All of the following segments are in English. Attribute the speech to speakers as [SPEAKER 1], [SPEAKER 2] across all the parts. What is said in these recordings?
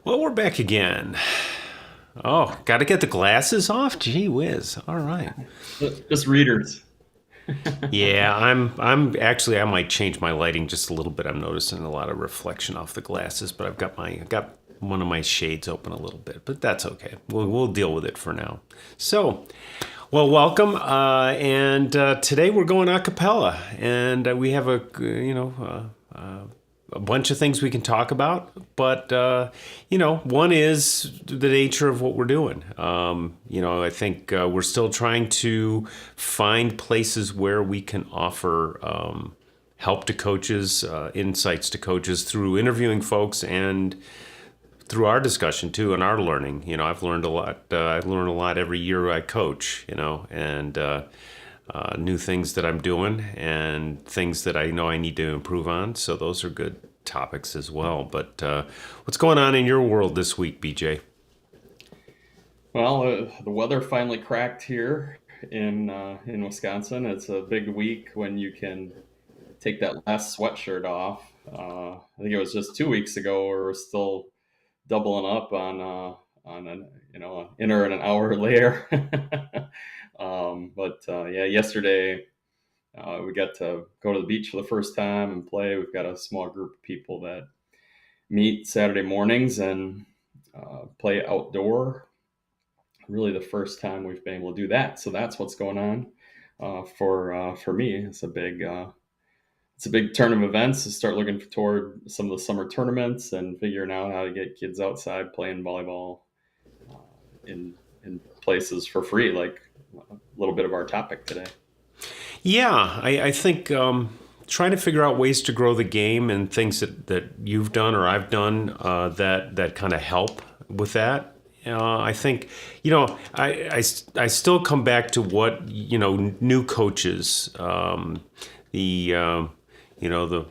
[SPEAKER 1] Well, we're back again. Oh, got to get the glasses off? Gee whiz. All right.
[SPEAKER 2] Just readers.
[SPEAKER 1] Yeah, I'm actually I might change my lighting just a little bit. I'm noticing a lot of reflection off the glasses, but I got one of my shades open a little bit, but that's okay. We'll deal with it for now. So, well, welcome. And today we're going a cappella, and we have a bunch of things we can talk about, but one is the nature of what we're doing. I think we're still trying to find places where we can offer help to coaches, insights to coaches through interviewing folks and through our discussion too and our learning. I've learned a lot. I learn a lot every year I coach. And new things that I'm doing and things that I know I need to improve on. So those are good topics as well. But what's going on in your world this week, BJ?
[SPEAKER 2] Well, the weather finally cracked here in Wisconsin. It's a big week when you can take that last sweatshirt off. I think it was just 2 weeks ago where we're still doubling up on an an inner and an outer layer. But yeah, yesterday we got to go to the beach for the first time and play. We've got a small group of people that meet Saturday mornings and play outdoor. Really, the first time we've been able to do that. So that's what's going on for me. It's a big turn of events to start looking toward some of the summer tournaments and figuring out how to get kids outside playing volleyball uh, in places for free, like a little bit of our topic today.
[SPEAKER 1] Yeah, I think trying to figure out ways to grow the game and things that you've done or I've done that kind of help with that. I think, I still come back to what, new coaches, the,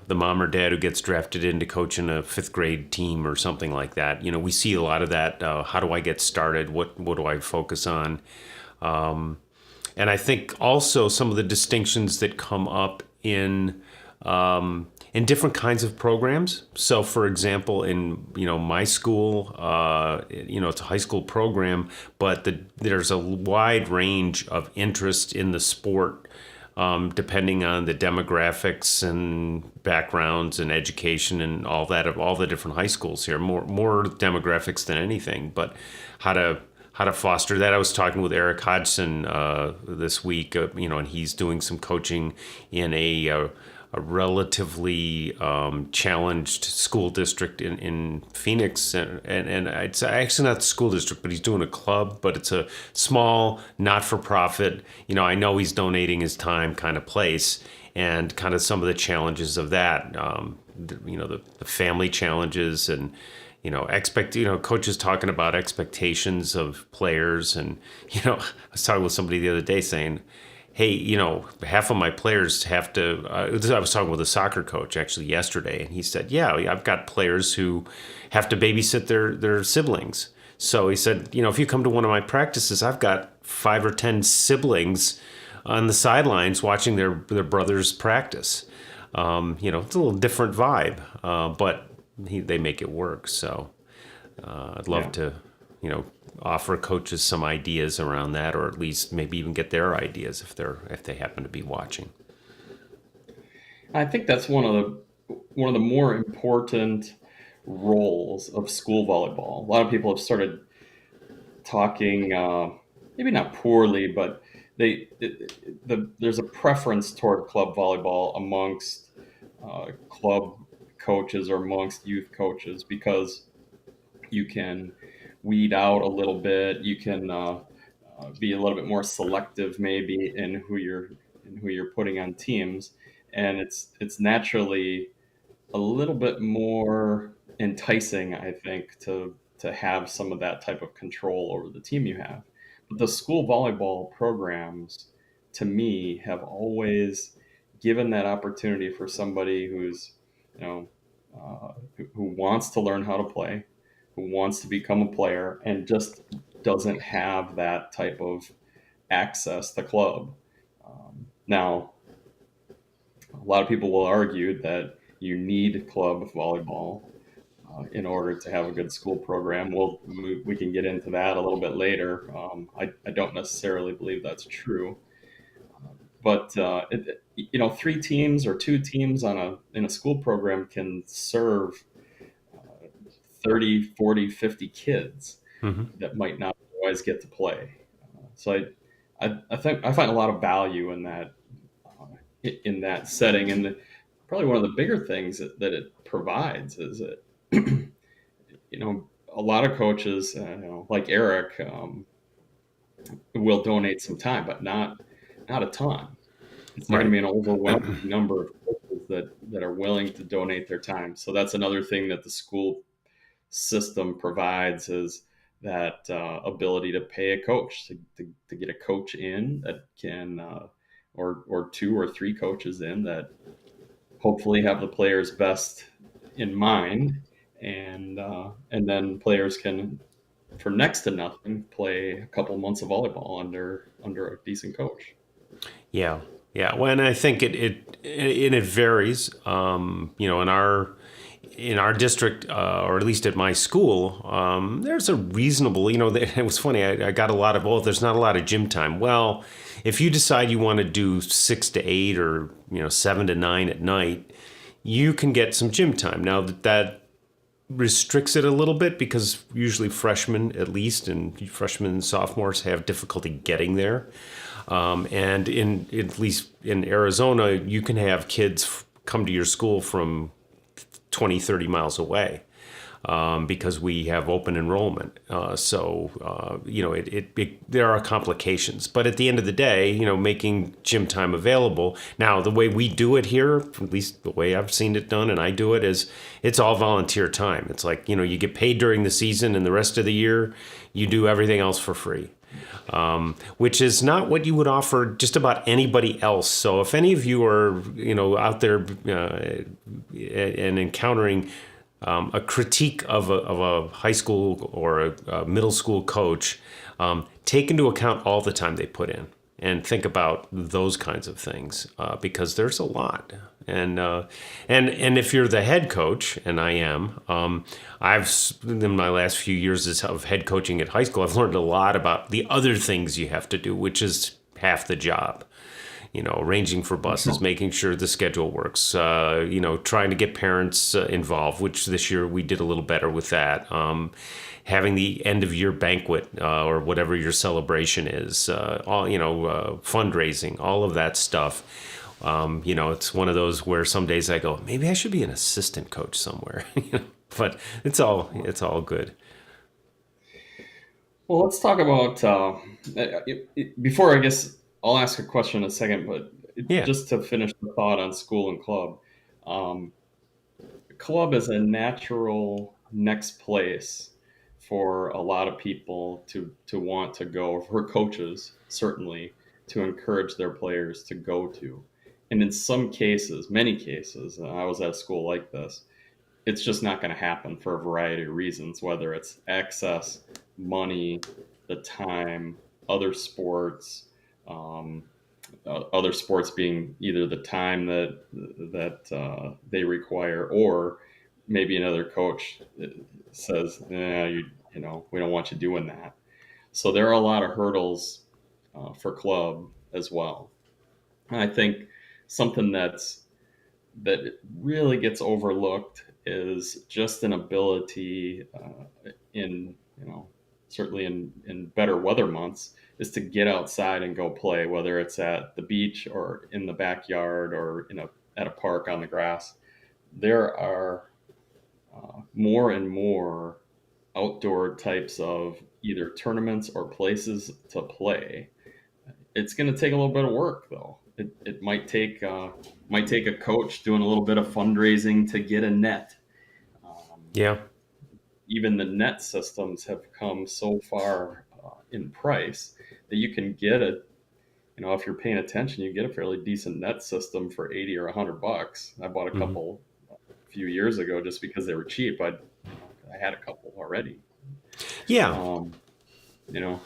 [SPEAKER 1] the mom or dad who gets drafted into coaching a fifth grade team or something like that. We see a lot of that. How do I get started? What do I focus on? And I think also some of the distinctions that come up in different kinds of programs. So, for example, in my school, it's a high school program, but there's a wide range of interest in the sport. Depending on the demographics and backgrounds and education and all that of all the different high schools here, more demographics than anything, but how to foster that. I was talking with Eric Hodgson this week, and he's doing some coaching in a relatively challenged school district in Phoenix, and it's actually not the school district, but he's doing a club, but it's a small, not-for-profit. I know he's donating his time kind of place, and kind of some of the challenges of that. The family challenges and coaches talking about expectations of players. And I was talking with somebody the other day saying, hey, half of my players have to I was talking with a soccer coach actually yesterday, and he said, yeah, I've got players who have to babysit their siblings. So he said, if you come to one of my practices, I've got 5 or 10 siblings on the sidelines watching their brothers practice. It's a little different vibe, but they make it work. So I'd love
[SPEAKER 2] Yeah.
[SPEAKER 1] to, offer coaches some ideas around that, or at least maybe even get their ideas if they happen to be watching.
[SPEAKER 2] I think that's one of the more important roles of school volleyball. A lot of people have started talking, maybe not poorly, but there's a preference toward club volleyball amongst club coaches or amongst youth coaches because you can weed out a little bit. You can be a little bit more selective, maybe, in who you're putting on teams, and it's naturally a little bit more enticing, I think, to have some of that type of control over the team you have. But the school volleyball programs, to me, have always given that opportunity for somebody who's, you know, who wants to learn how to play, who wants to become a player, and just doesn't have that type of access to club. Now, a lot of people will argue that you need club volleyball in order to have a good school program. We can get into that a little bit later. I don't necessarily believe that's true, but three teams or two teams in a school program can serve 30, 40, 50 kids
[SPEAKER 1] Hmm.
[SPEAKER 2] that might not otherwise get to play. So I think I find a lot of value in that setting, and probably one of the bigger things that it provides is that a lot of coaches, like Eric, will donate some time, but not a ton. It's not going to
[SPEAKER 1] Right.
[SPEAKER 2] be an overwhelming number of coaches that are willing to donate their time. So that's another thing that the school system provides is that ability to pay a coach to get a coach in that can or two or three coaches in that hopefully have the player's best in mind, and then players can for next to nothing play a couple months of volleyball under a decent coach.
[SPEAKER 1] Yeah, yeah. Well, and I think it varies. In our district, or at least at my school, there's a reasonable. It was funny. I got a lot of. Oh, there's not a lot of gym time. Well, if you decide you want to do 6 to 8 or 7 to 9 at night, you can get some gym time. Now that restricts it a little bit because usually freshmen, at least, and freshmen and sophomores have difficulty getting there. And at least in Arizona, you can have kids come to your school from 20, 30 miles away because we have open enrollment. There are complications. But at the end of the day, making gym time available. Now, the way we do it here, at least the way I've seen it done and I do it, is it's all volunteer time. It's like, you get paid during the season and the rest of the year, you do everything else for free. Which is not what you would offer just about anybody else. So if any of you are, out there and encountering a critique of a high school or a middle school coach, take into account all the time they put in and think about those kinds of things because there's a lot. And if you're the head coach, and I am, in my last few years of head coaching at high school, I've learned a lot about the other things you have to do, which is half the job. Arranging for buses, making sure the schedule works, trying to get parents involved, which this year we did a little better with that. Having the end of year banquet or whatever your celebration is, fundraising, all of that stuff. It's one of those where some days I go, maybe I should be an assistant coach somewhere, but it's all good.
[SPEAKER 2] Well, let's talk about before, I guess I'll ask a question in a second, but
[SPEAKER 1] Yeah.
[SPEAKER 2] just to finish the thought on school and club. Um, Club is a natural next place for a lot of people to want to go, for coaches certainly, to encourage their players to go to. And in some cases, many cases, and I was at a school like this, it's just not going to happen for a variety of reasons, whether it's access, money, the time, other sports, um, other sports being either the time that they require, or maybe another coach says, we don't want you doing that. So there are a lot of hurdles for club as well. And I think something that really gets overlooked is just an ability in certainly in better weather months is to get outside and go play, whether it's at the beach or in the backyard or at a park on the grass. There are more and more outdoor types of either tournaments or places to play. It's going to take a little bit of work, though. It might take a coach doing a little bit of fundraising to get a net. Um,
[SPEAKER 1] Yeah.
[SPEAKER 2] Even the net systems have come so far in price that you can get if you're paying attention, you get a fairly decent net system for 80 or $100. I bought a
[SPEAKER 1] Hmm.
[SPEAKER 2] couple a few years ago just because they were cheap. I had a couple already.
[SPEAKER 1] Yeah.
[SPEAKER 2] Um, you know,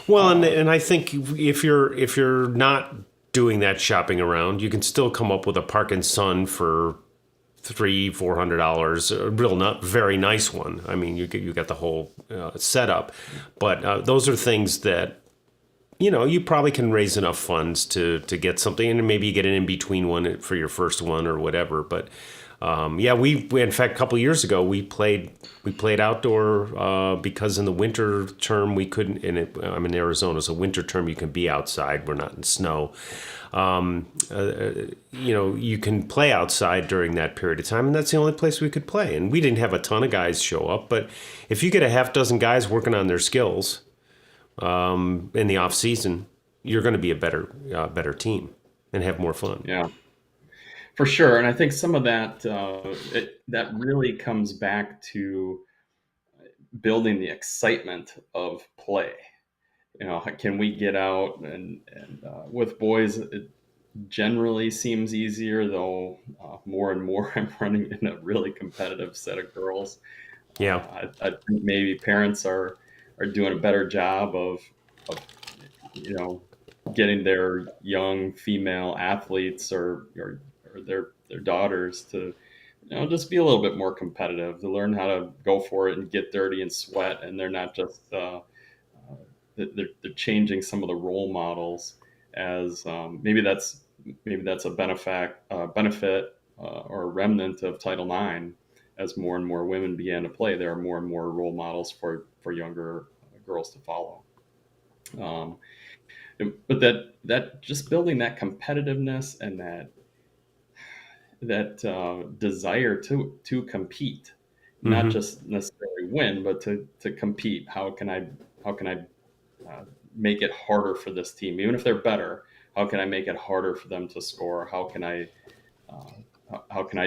[SPEAKER 1] Well, and
[SPEAKER 2] uh,
[SPEAKER 1] and I think if you're not doing that shopping around, you can still come up with a Park and Sun for $300-400, a real not very nice one. I mean, you got the whole setup, but those are things that you probably can raise enough funds to get something, and maybe you get an in between one for your first one or whatever. But yeah, we in fact a couple of years ago we played outdoor because in the winter term we couldn't. I'm in Arizona, so winter term you can be outside. We're not in snow. You can play outside during that period of time, and that's the only place we could play. And we didn't have a ton of guys show up, but if you get a half dozen guys working on their skills in the off season, you're going to be a better team and have more fun.
[SPEAKER 2] Yeah, for sure. And I think some of that that really comes back to building the excitement of play. Can we get out and with boys, it generally seems easier, though more and more I'm running in a really competitive set of girls.
[SPEAKER 1] Yeah.
[SPEAKER 2] I think maybe parents are doing a better job of getting their young female athletes or their daughters to just be a little bit more competitive, to learn how to go for it and get dirty and sweat, and they're not just they're changing some of the role models as maybe that's a benefit or a remnant of Title IX. As more and more women began to play, there are more and more role models for younger girls to follow. Um, but that just building that competitiveness and that desire to compete, not
[SPEAKER 1] Mm-hmm.
[SPEAKER 2] just necessarily win, but to compete. How can I make it harder for this team, even if they're better? How can I make it harder for them to score? How can I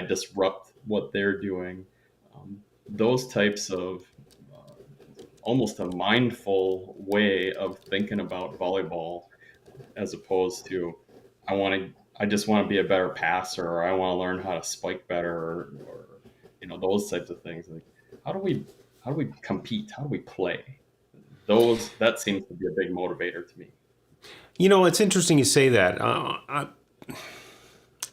[SPEAKER 2] disrupt what they're doing? Those types of almost a mindful way of thinking about volleyball, as opposed to I just want to be a better passer, or I want to learn how to spike better, or those types of things. Like, how do we compete? How do we play? That seems to be a big motivator to me.
[SPEAKER 1] It's interesting you say that.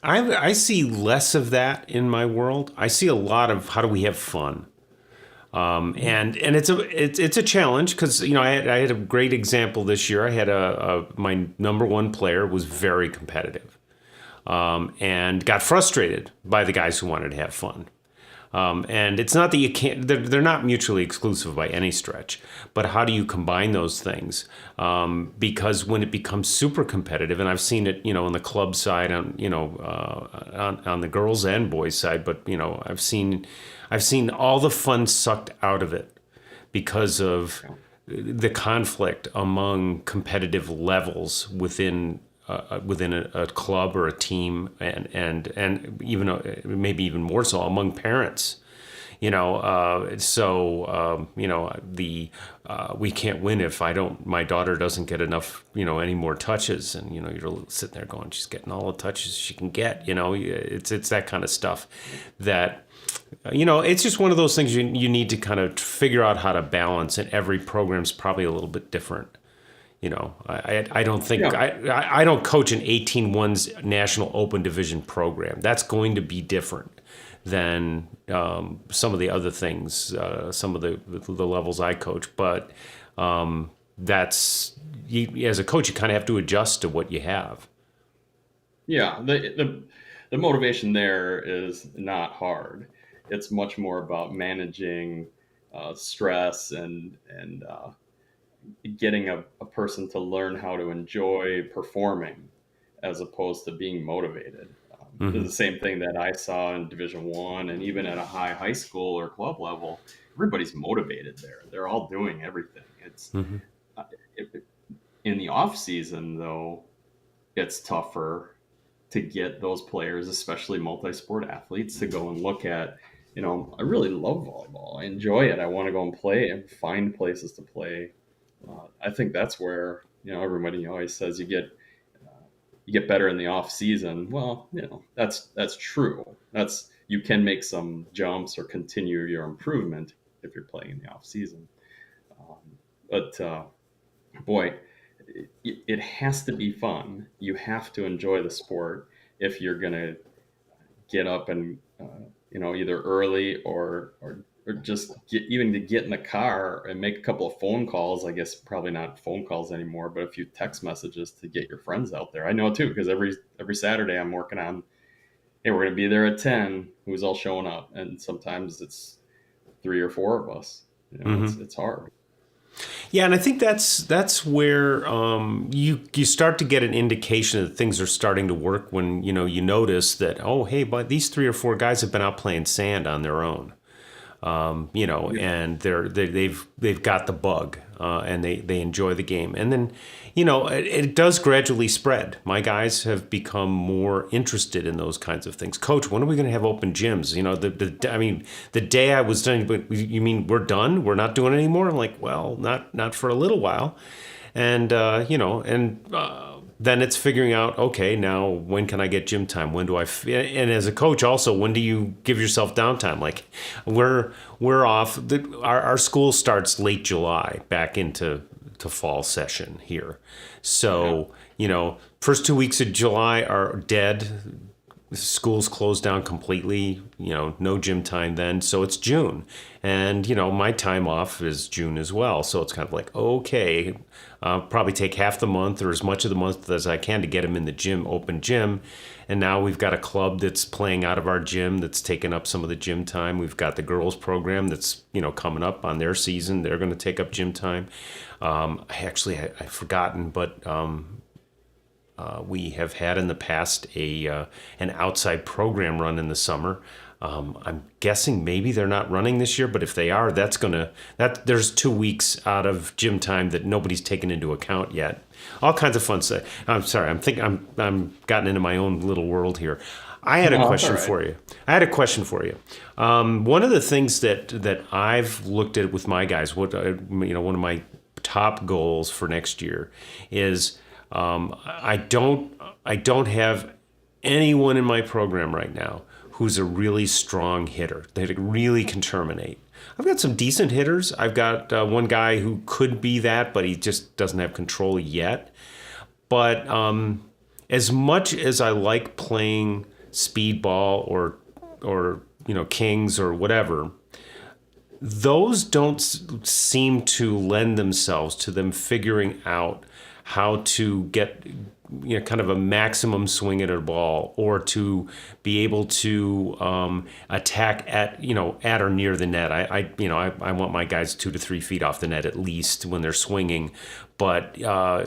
[SPEAKER 1] I see less of that in my world. I see a lot of how do we have fun. And it's a challenge because I had a great example this year. I had my number one player was very competitive, and got frustrated by the guys who wanted to have fun. And it's not that you can't; they're not mutually exclusive by any stretch. But how do you combine those things? Because when it becomes super competitive, and I've seen it, in the club side, on the girls and boys side, but I've seen all the fun sucked out of it because of the conflict among competitive levels within a club or a team, and even maybe even more so among parents. We can't win if my daughter doesn't get enough, any more touches, and you're sitting there going, she's getting all the touches she can get. It's that kind of stuff that. It's just one of those things you need to kind of figure out how to balance, and every program's probably a little bit different. I don't think
[SPEAKER 2] Yeah,
[SPEAKER 1] I don't coach an 18-1's National Open Division program. That's going to be different than some of the other things, some of the levels I coach. But as a coach, you kind of have to adjust to what you have.
[SPEAKER 2] yeah. The motivation there is not hard. It's much more about managing stress and getting a person to learn how to enjoy performing, as opposed to being motivated. It's
[SPEAKER 1] Hmm.
[SPEAKER 2] the same thing that I saw in Division One, and even at a high school or club level. Everybody's motivated there. They're all doing everything.
[SPEAKER 1] Hmm.
[SPEAKER 2] Uh, it, in the off season, though, it's tougher to get those players, especially multi-sport athletes, to go and look at. I really love volleyball. I enjoy it. I want to go and play and find places to play. I think that's where everybody always says you get better in the off season. Well, that's true. You can make some jumps or continue your improvement if you're playing in the off season. Um, but boy, it has to be fun. You have to enjoy the sport if you're gonna get up and either early or just even to get in the car and make a couple of phone calls. I guess probably not phone calls anymore, but a few text messages to get your friends out there. I know too, because every Saturday I'm working on, hey, we're going to be there at 10. Who's all showing up? And sometimes it's three or four of us. It's hard.
[SPEAKER 1] Yeah, and I think that's where you start to get an indication that things are starting to work when you notice that, oh, hey, but these 3 or 4 guys have been out playing sand on their own. And they've got the bug, and they enjoy the game. And then, it does gradually spread. My guys have become more interested in those kinds of things. Coach, when are we going to have open gyms? The day I was done, but you mean we're done? We're not doing it anymore? I'm like, well, not for a little while. And, then it's figuring out, okay, now when can I get gym time? When do and as a coach also, when do you give yourself downtime? Like we're off. Our school starts late July back into fall session here. So, first 2 weeks of July are dead. Schools closed down completely, no gym time then. So it's June. And, my time off is June as well. So it's kind of like, okay, probably take half the month or as much of the month as I can to get them in the gym, open gym. And now we've got a club that's playing out of our gym that's taken up some of the gym time. We've got the girls program that's, coming up on their season. They're going to take up gym time. I've forgotten, but we have had in the past an outside program run in the summer. I'm guessing maybe they're not running this year, but if they are, there's 2 weeks out of gym time that nobody's taken into account yet. All kinds of fun stuff. I'm sorry, I'm gotten into my own little world here. I had a question for you. One of the things that I've looked at with my guys, one of my top goals for next year is I don't have anyone in my program right now who's a really strong hitter that really can terminate. I've got some decent hitters. I've got one guy who could be that, but he just doesn't have control yet. But as much as I like playing speedball or kings or whatever, those don't seem to lend themselves to them figuring out how to get kind of a maximum swing at a ball, or to be able to attack at or near the net. I want my guys 2 to 3 feet off the net at least when they're swinging. But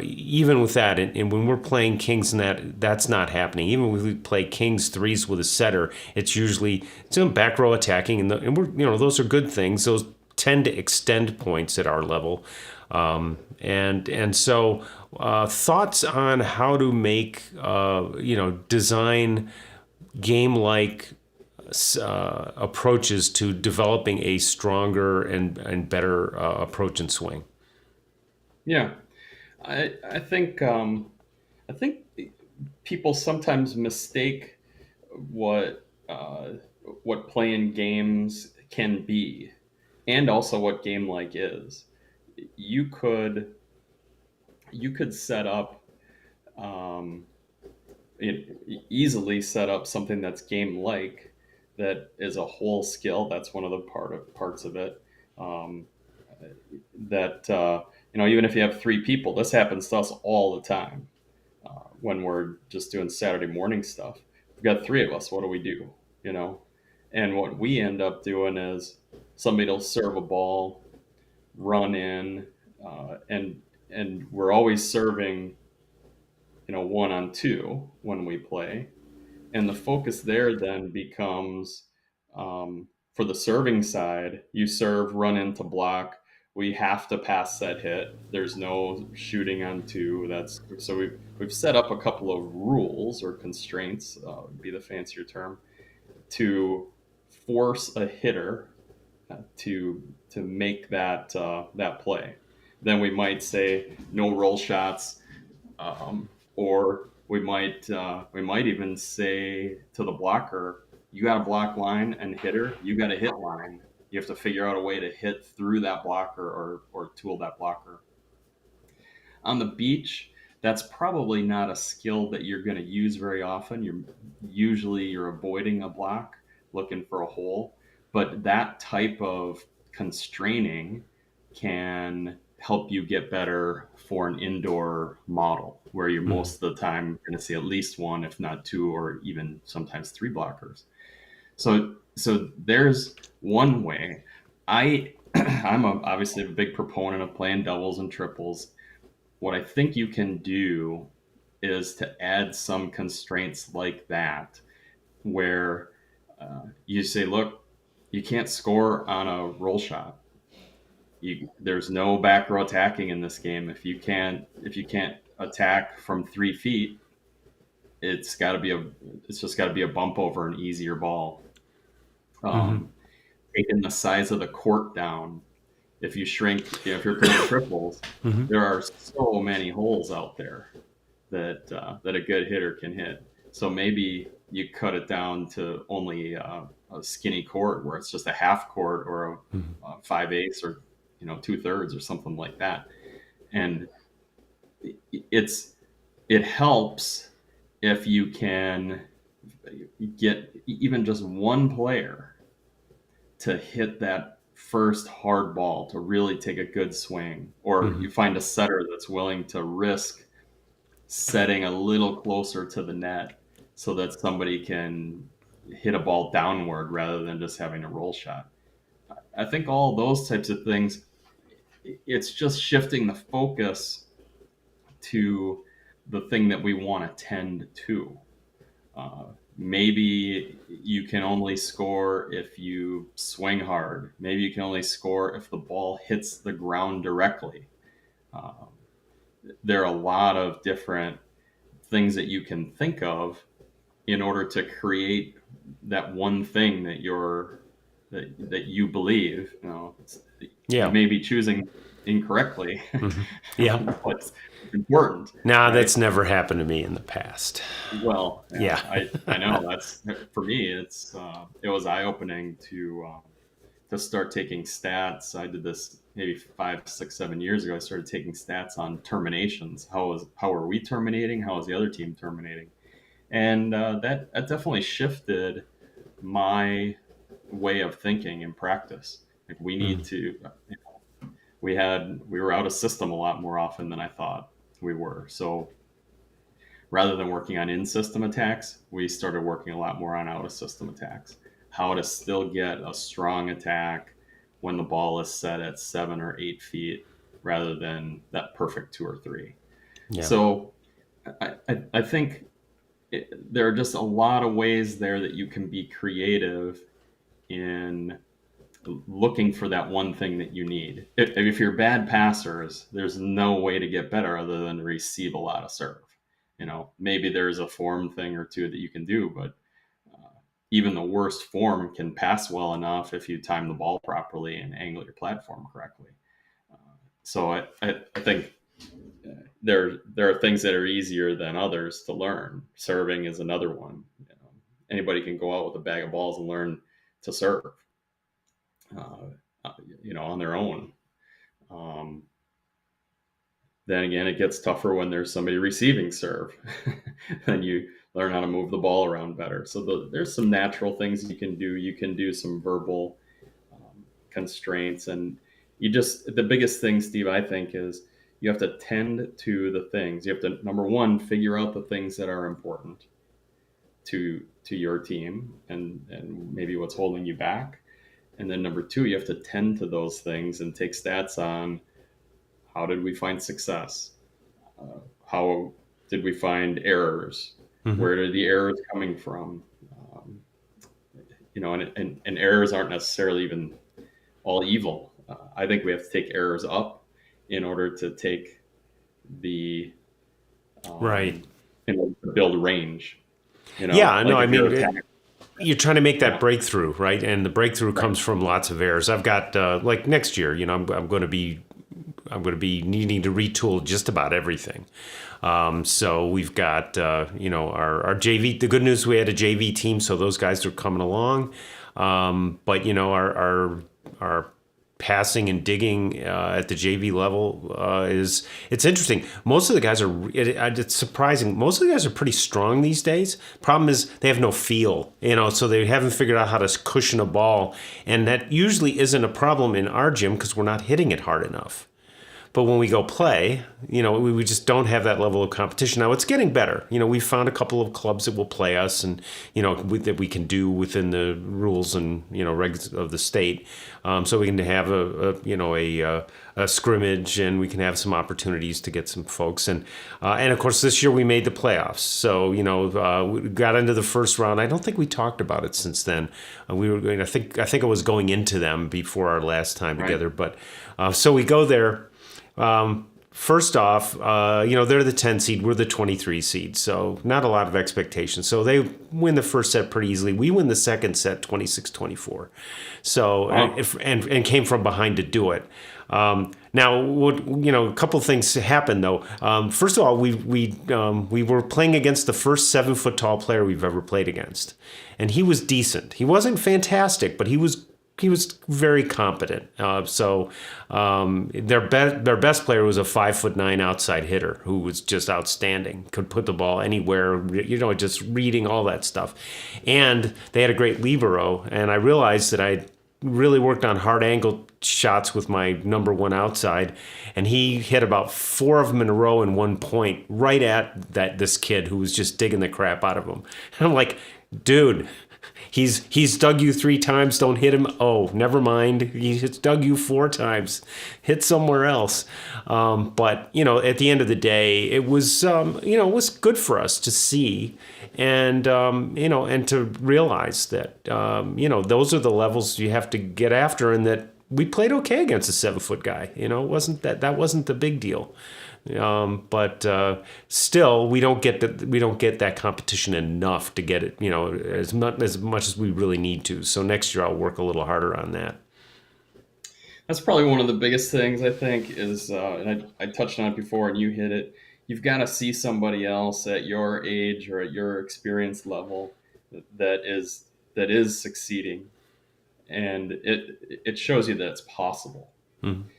[SPEAKER 1] even with that, and when we're playing kings and that's not happening. Even when we play kings threes with a setter, it's usually back row attacking, and we're those are good things. Those tend to extend points at our level. And so thoughts on how to make design game-like approaches to developing a stronger and better approach and swing.
[SPEAKER 2] Yeah, I think people sometimes mistake what playing games can be, and also what game like is. You could set up easily set up something that's game like, that is a whole skill. That's one of the parts of it. Um, that even if you have 3 people, this happens to us all the time. When we're just doing Saturday morning stuff, we've got 3 of us. What do we do? And what we end up doing is somebody will serve a ball, run in, and we're always serving 1-on-2 when we play. And the focus there then becomes, for the serving side, you serve, run into block. We have to pass that hit. There's no shooting on 2. That's so we've set up a couple of rules or constraints, would be the fancier term, to force a hitter to make that play. Then we might say no roll shots, or we might even say to the blocker, you got a block line, and hitter, you got a hit line. You have to figure out a way to hit through that blocker, or tool that blocker. On the beach, that's probably not a skill that you're going to use very often. You're avoiding a block, looking for a hole, but that type of constraining can help you get better for an indoor model where you're
[SPEAKER 1] Mm-hmm.
[SPEAKER 2] most of the time going to see at least one, if not two, or even sometimes three blockers. So there's one way. Obviously a big proponent of playing doubles and triples. What I think you can do is to add some constraints like that, where you say, look, you can't score on a roll shot. There's no back row attacking in this game. If you can't attack from 3 feet, it's just got to be a bump over an easier ball.
[SPEAKER 1] Mm-hmm.
[SPEAKER 2] Um, Taking the size of the court down. If you shrink, if you're playing triples,
[SPEAKER 1] Mm-hmm.
[SPEAKER 2] there are so many holes out there that a good hitter can hit. So maybe you cut it down to only a skinny court where it's just a half court or a 5/8 or 2/3 or something like that. And it's it helps if you can get even just one player to hit that first hard ball, to really take a good swing, or
[SPEAKER 1] Mm-hmm.
[SPEAKER 2] you find a setter that's willing to risk setting a little closer to the net so that somebody can hit a ball downward rather than just having a roll shot. I think all those types of things, it's just shifting the focus to the thing that we want to tend to. Uh, Maybe you can only score if you swing hard. Maybe you can only score if the ball hits the ground directly. Um, there are a lot of different things that you can think of in order to create that one thing that you believe. You
[SPEAKER 1] Yeah.
[SPEAKER 2] may be choosing incorrectly,
[SPEAKER 1] Mm-hmm. Yeah.
[SPEAKER 2] what's important,
[SPEAKER 1] Nah,
[SPEAKER 2] right?
[SPEAKER 1] that's never happened to me in the past.
[SPEAKER 2] Well, yeah,
[SPEAKER 1] Yeah.
[SPEAKER 2] I know that's for me. It was eye opening to start taking stats. I did this maybe 5, 6, 7 years ago. I started taking stats on terminations. How are we terminating? How is the other team terminating? And that definitely shifted my way of thinking in practice. Like we need
[SPEAKER 1] Mm-hmm.
[SPEAKER 2] to, we were out of system a lot more often than I thought we were. So rather than working on in-system attacks, we started working a lot more on out-of-system attacks. How to still get a strong attack when the ball is set at 7 or 8 feet, rather than that perfect 2 or 3.
[SPEAKER 1] Yeah.
[SPEAKER 2] So I think there are just a lot of ways there that you can be creative in looking for that one thing that you need. If you're bad passers, there's no way to get better other than to receive a lot of serve. Maybe there's a form thing or two that you can do, but even the worst form can pass well enough if you time the ball properly and angle your platform correctly. So I think there are things that are easier than others to learn. Serving is another one. Anybody can go out with a bag of balls and learn to serve, on their own. Um, then again, it gets tougher when there's somebody receiving serve. Then you learn how to move the ball around better. So there's some natural things you can do. You can do some verbal constraints, and the biggest thing, Steve, I think, is you have to tend to the things. You have to, number one, figure out the things that are important to your team, and maybe what's holding you back. And then number two, you have to tend to those things and take stats on how did we find success? How did we find errors?
[SPEAKER 1] Mm-hmm.
[SPEAKER 2] Where are the errors coming from? Um, and errors aren't necessarily even all evil. I think we have to take errors up in order to take the
[SPEAKER 1] Right.
[SPEAKER 2] in order to build range.
[SPEAKER 1] Yeah. No,
[SPEAKER 2] Like
[SPEAKER 1] I
[SPEAKER 2] if you're
[SPEAKER 1] mean,
[SPEAKER 2] attacking,
[SPEAKER 1] you're trying to make that
[SPEAKER 2] yeah,
[SPEAKER 1] breakthrough, right? And the breakthrough
[SPEAKER 2] right,
[SPEAKER 1] comes from lots of errors. I've got like next year, I'm going to be needing to retool just about everything. So we've got our JV. The good news, we had a JV team, so those guys are coming along. But our passing and digging at the JV level it's interesting. Most of the guys it's surprising. Most of the guys are pretty strong these days. Problem is they have no feel, so they haven't figured out how to cushion a ball, and that usually isn't a problem in our gym because we're not hitting it hard enough. But when we go play, we just don't have that level of competition. Now it's getting better. We found a couple of clubs that will play us, and that we can do within the rules and regs of the state. So we can have a scrimmage, and we can have some opportunities to get some folks. And of course this year we made the playoffs. So we got into the first round. I don't think we talked about it since then. We were going. I think I was going into them before our last time together. But so we go there. First off, they're the 10 seed, we're the 23 seed, so not a lot of expectations. So they win the first set pretty easily. We win the second set 26-24. So
[SPEAKER 2] Wow.
[SPEAKER 1] and came from behind to do it. Now, a couple things happened though. First of all, we were playing against the first 7-foot tall player we've ever played against, and he was decent. He wasn't fantastic, but he was very competent. Their best player was a 5'9" outside hitter who was just outstanding. Could put the ball anywhere. Just reading all that stuff. And they had a great libero. And I realized that I really worked on hard angle shots with my number one outside, and he hit about 4 of them in a row in 1 point right at this kid who was just digging the crap out of him. And I'm like, dude. He's dug you 3 times. Don't hit him. Oh, never mind. He's dug you 4 times. Hit somewhere else. But at the end of the day, it was it was good for us to see, and and to realize that those are the levels you have to get after, and that we played okay against a 7-foot guy. It wasn't that wasn't the big deal. But still, we don't get that competition enough to get it, as much as we really need to. So next year, I'll work a little harder on that.
[SPEAKER 2] That's probably one of the biggest things, I think, is, and I touched on it before and you hit it. You've got to see somebody else at your age or at your experience level that is succeeding, and it shows you that it's possible.
[SPEAKER 1] Mm-hmm.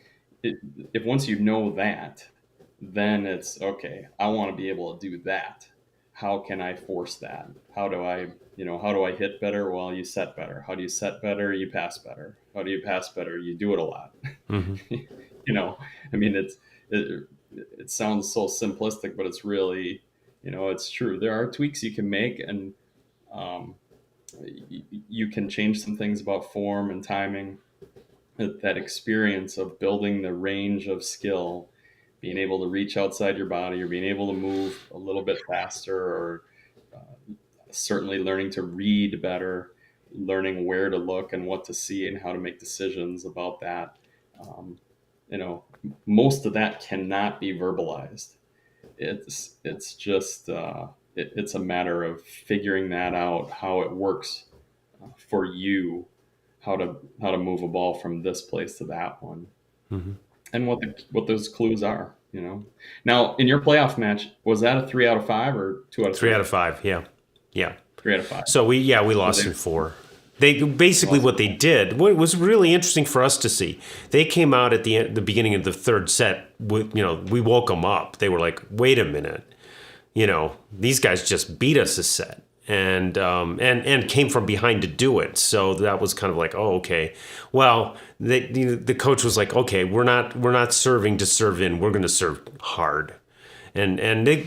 [SPEAKER 2] If once you know that, then it's okay. I want to be able to do that. How can I force that? How do I hit better? Well, you set better. How do you set better? You pass better. How do you pass better? You do it a lot.
[SPEAKER 1] Mm-hmm.
[SPEAKER 2] It sounds so simplistic, but it's really, it's true. There are tweaks you can make, and you can change some things about form and timing. That experience of building the range of skill, being able to reach outside your body, or being able to move a little bit faster, or certainly learning to read better, learning where to look and what to see and how to make decisions about that. Most of that cannot be verbalized. It's just it's a matter of figuring that out, how it works for you, how to move a ball from this place to that one.
[SPEAKER 1] Mm-hmm.
[SPEAKER 2] And what those clues are, Now, in your playoff match, was that a 3 out of 5 or 2 out of 3?
[SPEAKER 1] 3 out of 5, yeah.
[SPEAKER 2] 3 out of 5.
[SPEAKER 1] So we lost in 4. They basically what they did. What was really interesting for us to see. They came out at the beginning of the third set. We woke them up. They were like, "Wait a minute, these guys just beat us a set." And came from behind to do it. So that was kind of like, oh, okay. Well, the coach was like, okay, we're not serving to serve in. We're going to serve hard. And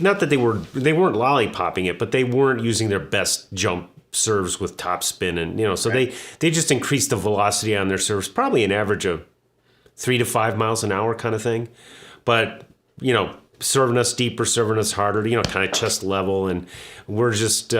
[SPEAKER 1] not that they weren't lollipopping it, but they weren't using their best jump serves with top spin, and so
[SPEAKER 2] Right.
[SPEAKER 1] they just increased the velocity on their serves, probably an average of 3 to 5 miles an hour kind of thing. But serving us deeper, serving us harder, kind of chest level. And we're just,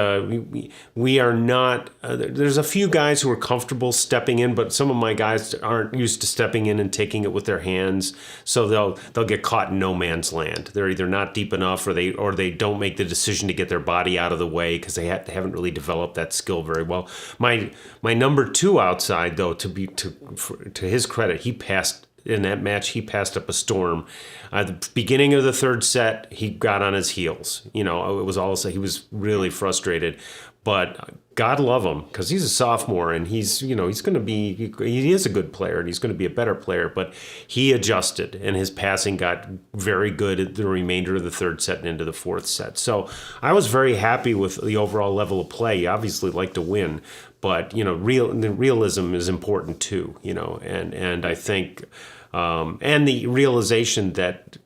[SPEAKER 1] we are not, there's a few guys who are comfortable stepping in, but some of my guys aren't used to stepping in and taking it with their hands. So they'll get caught in no man's land. They're either not deep enough, or they don't make the decision to get their body out of the way because they haven't really developed that skill very well. My number 2 outside, though, to his credit, he passed. In that match, he passed up a storm. At the beginning of the third set, he got on his heels. It was all he was really frustrated. But God love him because he's a sophomore and he's going to be he is a good player and he's going to be a better player. But he adjusted and his passing got very good at the remainder of the third set and into the fourth set. So I was very happy with the overall level of play. You obviously like to win, but the realism is important too. And I think and the realization that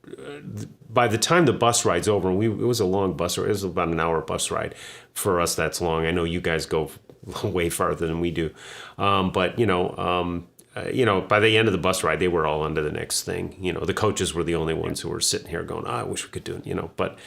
[SPEAKER 1] by the time the bus ride's over, and it was a long bus ride, it was about an hour bus ride. For us, that's long. I know you guys go way farther than we do. But by the end of the bus ride, they were all on to the next thing. The coaches were the only ones who were sitting here going, I wish we could do it, But,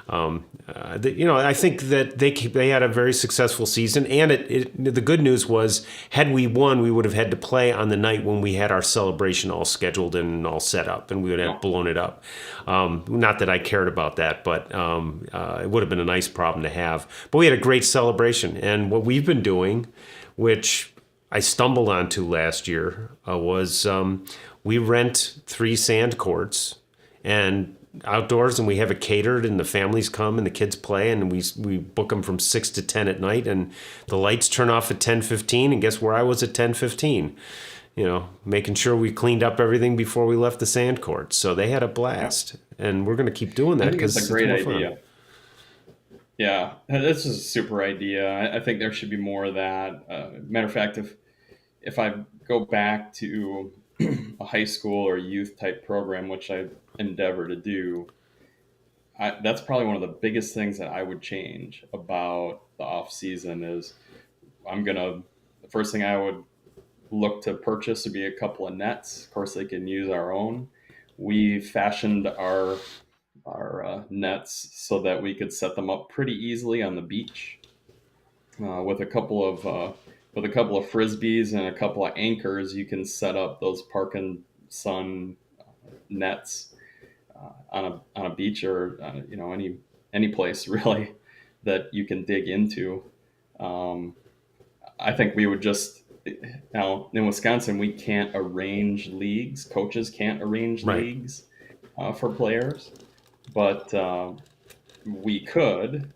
[SPEAKER 1] I think that they had a very successful season. And the good news was, had we won, we would have had to play on the night when we had our celebration all scheduled and all set up, and we would have blown it up. Not that I cared about that, but it would have been a nice problem to have. But we had a great celebration. And what we've been doing, which I stumbled onto last year, was we rent 3 sand courts and outdoors, and we have it catered, and the families come and the kids play, and we book them from 6 to 10 at night, and the lights turn off at 10:15. And guess where I was at 10:15? Making sure we cleaned up everything before we left the sand courts. So they had a blast, and we're going to keep doing that because
[SPEAKER 2] it's a great idea. Yeah, this is a super idea. I think there should be more of that. Matter of fact, if I go back to a high school or youth type program, which I endeavor to do, that's probably one of the biggest things that I would change about the off season is the first thing I would look to purchase would be a couple of nets. Of course, they can use our own. We fashioned our nets so that we could set them up pretty easily on the beach with a couple of frisbees and a couple of anchors. You can set up those Park and Sun nets on a beach or any place really that you can dig into. I think we would now in Wisconsin we can't arrange leagues. Coaches can't arrange leagues for players, but we could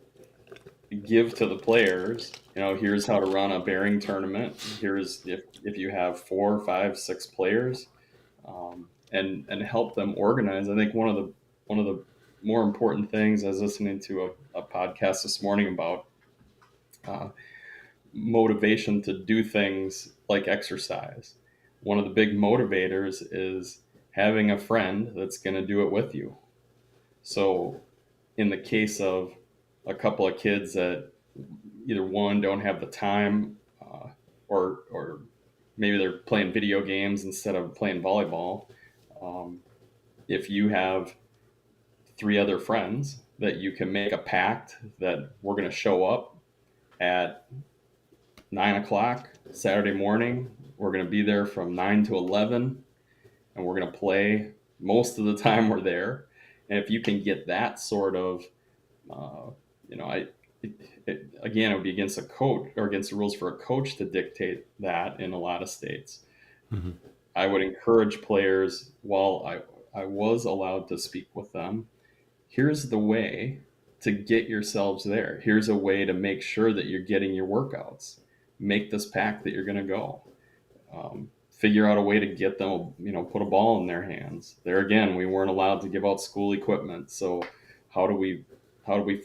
[SPEAKER 2] give to the players. Here's how to run a bearing tournament. Here's if you have 4, 5, 6 players, and help them organize. I think one of the more important things, I was listening to a podcast this morning about motivation to do things like exercise. One of the big motivators is having a friend that's going to do it with you. So in the case of a couple of kids that either one don't have the time or maybe they're playing video games instead of playing volleyball, if you have 3 other friends that you can make a pact that we're going to show up at 9 o'clock Saturday morning, we're going to be there from 9 to 11, and we're going to play most of the time we're there. And if you can get that sort of, again, it would be against a coach or against the rules for a coach to dictate that in a lot of states. Mm-hmm. I would encourage players, while I was allowed to speak with them, here's the way to get yourselves there. Here's a way to make sure that you're getting your workouts. Make this pact that you're going to go. Figure out a way to get them, put a ball in their hands. There again, we weren't allowed to give out school equipment. So how do we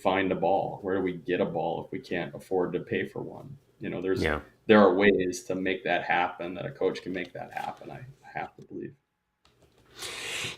[SPEAKER 2] find a ball? Where do we get a ball if we can't afford to pay for one? There are ways to make that happen, that a coach can make that happen, I have to believe.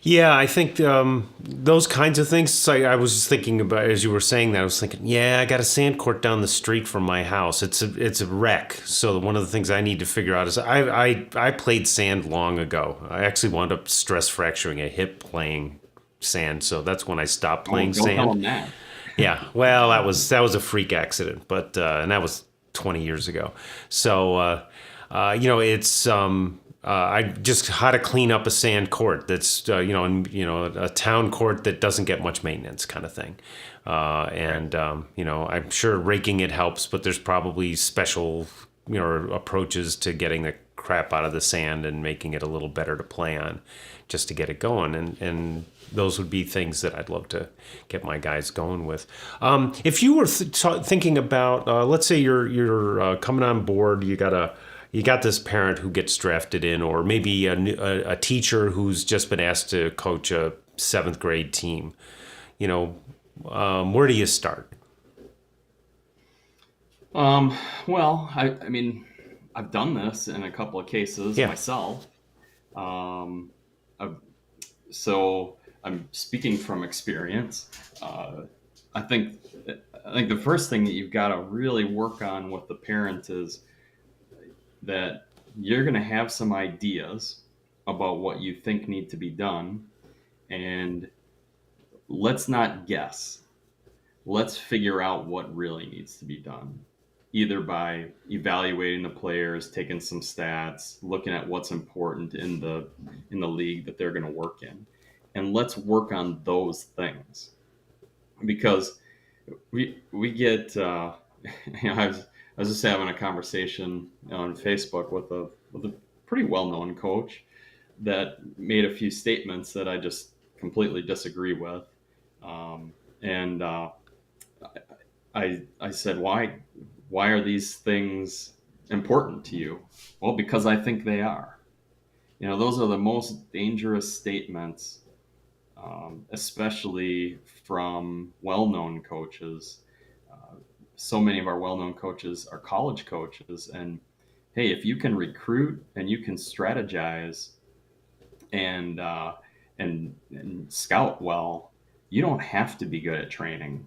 [SPEAKER 1] Yeah, I think those kinds of things. I was just thinking about, as you were saying that, I was thinking, I got a sand court down the street from my house. It's a wreck. So one of the things I need to figure out is I played sand long ago. I actually wound up stress fracturing a hip playing sand. So that's when I stopped playing sand.
[SPEAKER 2] Tell them that.
[SPEAKER 1] Yeah, well, that was a freak accident, but and that was 20 years ago. So it's. I just how to clean up a sand court that's a town court that doesn't get much maintenance kind of thing, I'm sure raking it helps, but there's probably special approaches to getting the crap out of the sand and making it a little better to play on just to get it going. And those would be things that I'd love to get my guys going with. If you were thinking about, let's say you're coming on board, you got this parent who gets drafted in, or maybe a teacher who's just been asked to coach a 7th grade team. Where do you start?
[SPEAKER 2] Well, I mean, I've done this in a couple of cases myself. So I'm speaking from experience. I think the first thing that you've got to really work on with the parent is that you're going to have some ideas about what you think need to be done, and let's not guess. Let's figure out what really needs to be done, either by evaluating the players, taking some stats, looking at what's important in the league that they're going to work in, and let's work on those things. Because we get I was just having a conversation on Facebook with a pretty well-known coach that made a few statements that I just completely disagree with, and I said, why are these things important to you? Well, because I think they are. Those are the most dangerous statements, especially from well-known coaches. So many of our well-known coaches are college coaches, and hey, if you can recruit and you can strategize and scout well, you don't have to be good at training.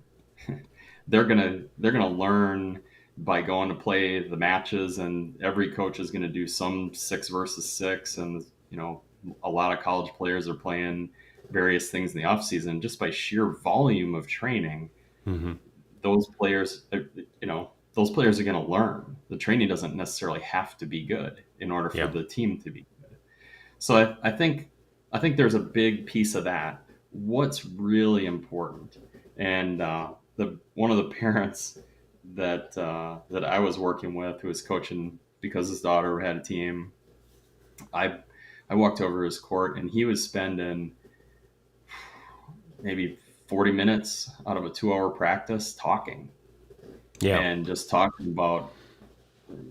[SPEAKER 2] They're gonna learn by going to play the matches, and every coach is gonna do some 6 versus 6, and a lot of college players are playing various things in the off season just by sheer volume of training.
[SPEAKER 1] Mm-hmm.
[SPEAKER 2] Those players are going to learn. The training doesn't necessarily have to be good in order for the team to be good. So I think there's a big piece of that. What's really important, and one of the parents that I was working with, who was coaching because his daughter had a team, I walked over to his court, and he was spending maybe 40 minutes out of a 2-hour practice talking. And just talking about,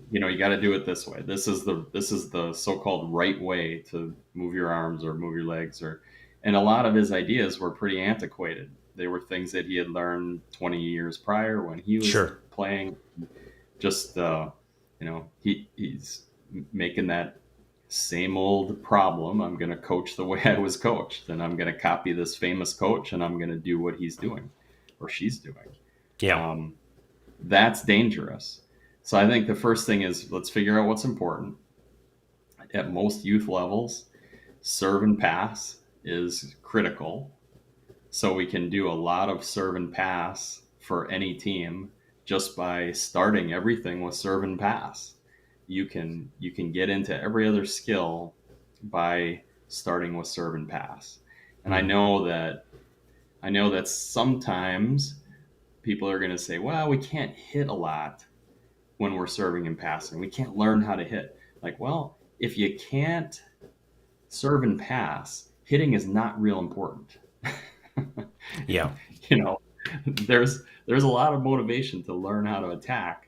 [SPEAKER 2] you got to do it this way. This is the so-called right way to move your arms or move your legs, and a lot of his ideas were pretty antiquated. They were things that he had learned 20 years prior when he was playing. Just he's making that same old problem. I'm going to coach the way I was coached, and I'm going to copy this famous coach, and I'm going to do what he's doing or she's doing. That's dangerous. So I think the first thing is, let's figure out what's important. At most youth levels, serve and pass is critical. So we can do a lot of serve and pass for any team just by starting everything with serve and pass. You can get into every other skill by starting with serve and pass. And I know that sometimes people are going to say, well, we can't hit a lot when we're serving and passing. We can't learn how to hit. Like, well, if you can't serve and pass, hitting is not real important. There's a lot of motivation to learn how to attack.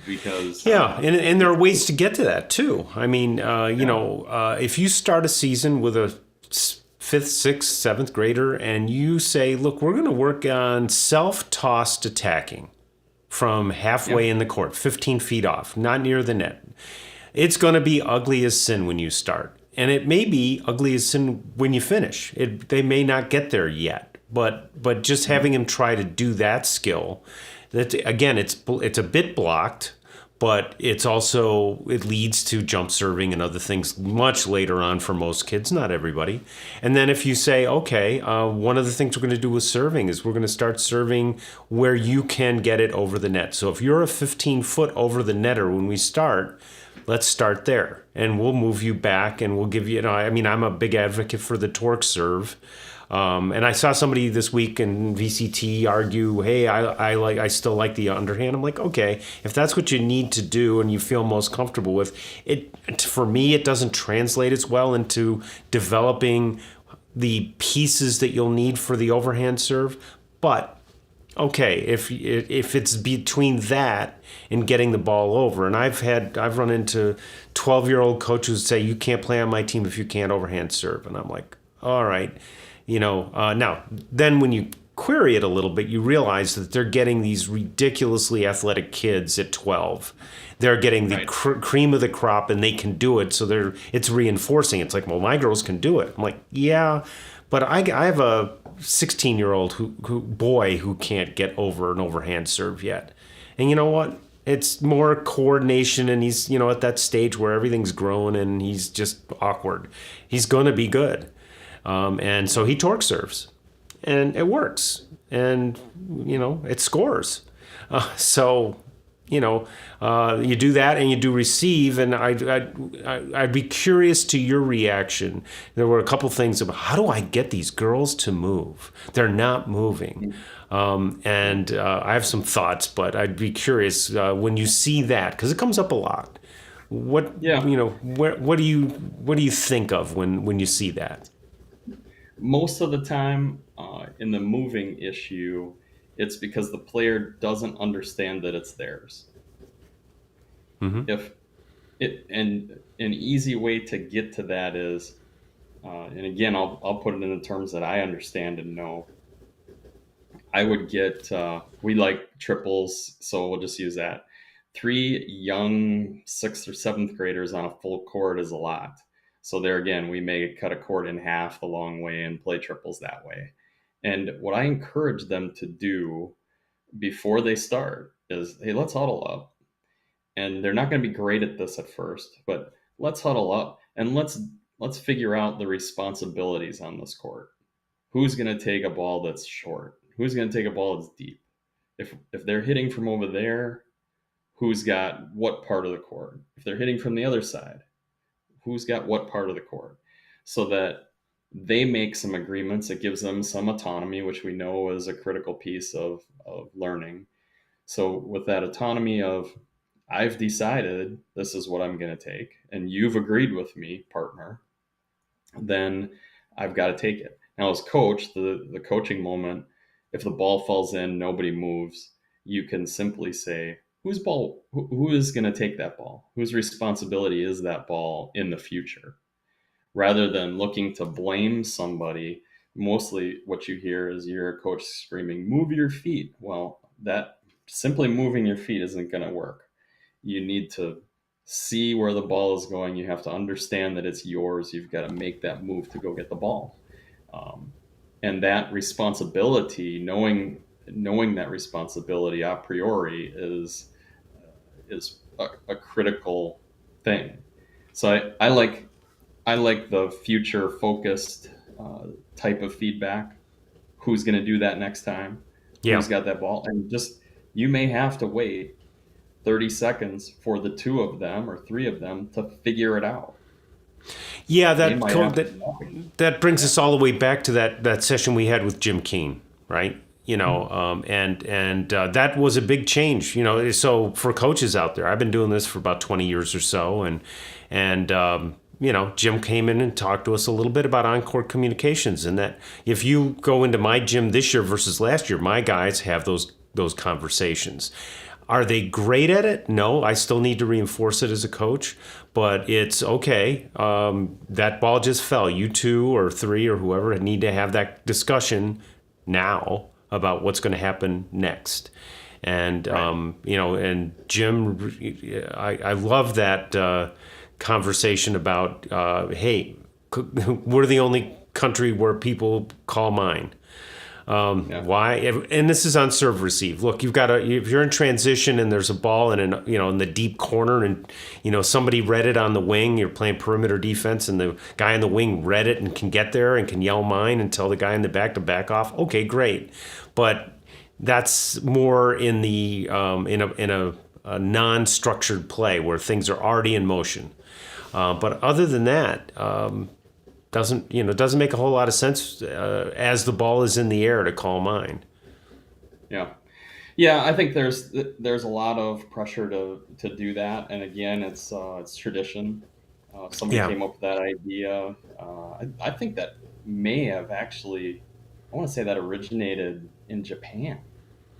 [SPEAKER 2] Because
[SPEAKER 1] and there are ways to get to that too. I mean, if you start a season with a 5th, 6th, 7th grader, and you say, look, we're going to work on self-tossed attacking from halfway in the court, 15 feet off, not near the net. It's going to be ugly as sin when you start, and it may be ugly as sin when you finish. They may not get there yet, but just having him try to do that skill, that again, it's a bit blocked, but it leads to jump serving and other things much later on for most kids, not everybody. And then if you say, okay, one of the things we're going to do with serving is we're going to start serving where you can get it over the net. So if you're a 15-foot over the netter when we start, let's start there. And we'll move you back, and we'll give you, I'm a big advocate for the torque serve. And I saw somebody this week in VCT argue, "Hey, I still like the underhand." I'm like, okay, if that's what you need to do and you feel most comfortable with it. For me, it doesn't translate as well into developing the pieces that you'll need for the overhand serve. But okay, if it's between that and getting the ball over, and I've run into 12-year-old coaches who say, you can't play on my team if you can't overhand serve, and I'm like, all right, now then when you query it a little bit, you realize that they're getting these ridiculously athletic kids at 12. They're getting the cream of the crop, and they can do it, so it's reinforcing. It's like, well, my girls can do it. I'm like, yeah, but I have a 16-year-old boy who can't get over an overhand serve yet. And you know what? It's more coordination, and he's, at that stage where everything's grown and he's just awkward. He's going to be good. And so he torque serves, and it works. And, it scores. You do that and you do receive, and I'd be curious to your reaction. There were a couple things about, how do I get these girls to move? They're not moving. And I have some thoughts, but I'd be curious when you see that, because it comes up a lot. What do you think of when you see that?
[SPEAKER 2] Most of the time, in the moving issue, it's because the player doesn't understand that it's theirs.
[SPEAKER 1] Mm-hmm.
[SPEAKER 2] If it and an easy way to get to that is, and again, I'll put it in the terms that I understand and know. I would get we like triples, so we'll just use that. 3 young 6th or 7th graders on a full court is a lot. So there again, we may cut a court in half the long way and play triples that way. And what I encourage them to do before they start is, hey, let's huddle up. And they're not going to be great at this at first, but let's huddle up and let's figure out the responsibilities on this court. Who's going to take a ball that's short? Who's going to take a ball that's deep? If they're hitting from over there, who's got what part of the court? If they're hitting from the other side, who's got what part of the court? So that they make some agreements. It gives them some autonomy, which we know is a critical piece of learning. So with that autonomy of, I've decided this is what I'm going to take, and you've agreed with me, partner, then I've got to take it. Now, as coach, the coaching moment, if the ball falls in, nobody moves, you can simply say, who is going to take that ball? Whose responsibility is that ball in the future? Rather than looking to blame somebody, mostly what you hear is your coach screaming, move your feet. Well, that simply moving your feet isn't going to work. You need to see where the ball is going. You have to understand that it's yours. You've got to make that move to go get the ball. And that responsibility, knowing that responsibility a priori is a critical thing. So I like the future focused type of feedback. Who's going to do that next time?
[SPEAKER 1] Yeah.
[SPEAKER 2] Who's got that ball? And just, you may have to wait 30 seconds for the 2 of them or 3 of them to figure it out.
[SPEAKER 1] Yeah, that brings us all the way back to that session we had with Jim Keane, right? And that was a big change. So for coaches out there, I've been doing this for about 20 years or so, and Jim came in and talked to us a little bit about on-court communications, and that if you go into my gym this year versus last year, my guys have those conversations. Are they great at it? No, I still need to reinforce it as a coach, but it's okay. That ball just fell. You 2 or 3 or whoever need to have that discussion now about what's going to happen next. And, and Jim, I love that conversation about, hey, we're the only country where people call mine. Why? And this is on serve receive. Look, if you're in transition and there's a ball in the deep corner, and somebody read it on the wing, you're playing perimeter defense, and the guy in the wing read it and can get there and can yell mine and tell the guy in the back to back off. Okay, great, but that's more in the in a non-structured play where things are already in motion. But other than that, Doesn't make a whole lot of sense as the ball is in the air to call mine.
[SPEAKER 2] Yeah. Yeah, I think there's a lot of pressure to do that, and again, it's tradition. Somebody
[SPEAKER 1] Yeah.
[SPEAKER 2] came up with that idea. I think that may have actually, I want to say that originated in Japan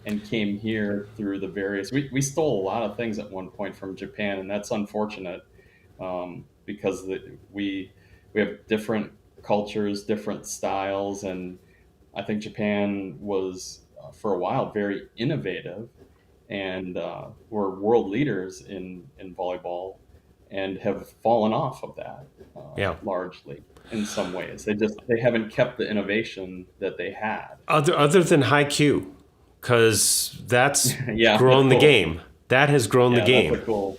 [SPEAKER 2] and came here through the various. We stole a lot of things at one point from Japan, and that's unfortunate because we have different cultures, different styles, and I think Japan was for a while very innovative and were world leaders in volleyball and have fallen off of that
[SPEAKER 1] Yeah.
[SPEAKER 2] largely in some ways. They haven't kept the innovation that they had.
[SPEAKER 1] Other than Haiku, because that's
[SPEAKER 2] Yeah, that's
[SPEAKER 1] grown the
[SPEAKER 2] cool.
[SPEAKER 1] game. That has grown the
[SPEAKER 2] Yeah, that's
[SPEAKER 1] game.
[SPEAKER 2] a cool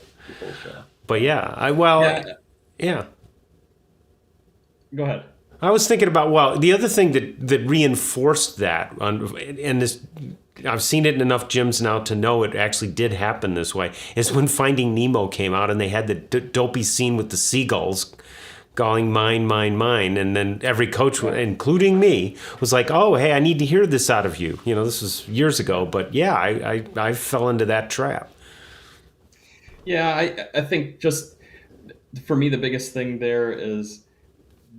[SPEAKER 2] show.
[SPEAKER 1] But yeah,
[SPEAKER 2] Yeah,
[SPEAKER 1] yeah.
[SPEAKER 2] go ahead.
[SPEAKER 1] I was thinking about, well, the other thing that reinforced that, and this, I've seen it in enough gyms now to know it actually did happen this way, is when Finding Nemo came out and they had the dopey scene with the seagulls calling mine, mine, mine. And then every coach,
[SPEAKER 2] Yeah.
[SPEAKER 1] including me, was like, oh, hey, I need to hear this out of you. This was years ago. But yeah, I fell into that trap.
[SPEAKER 2] Yeah, I think just for me the biggest thing there is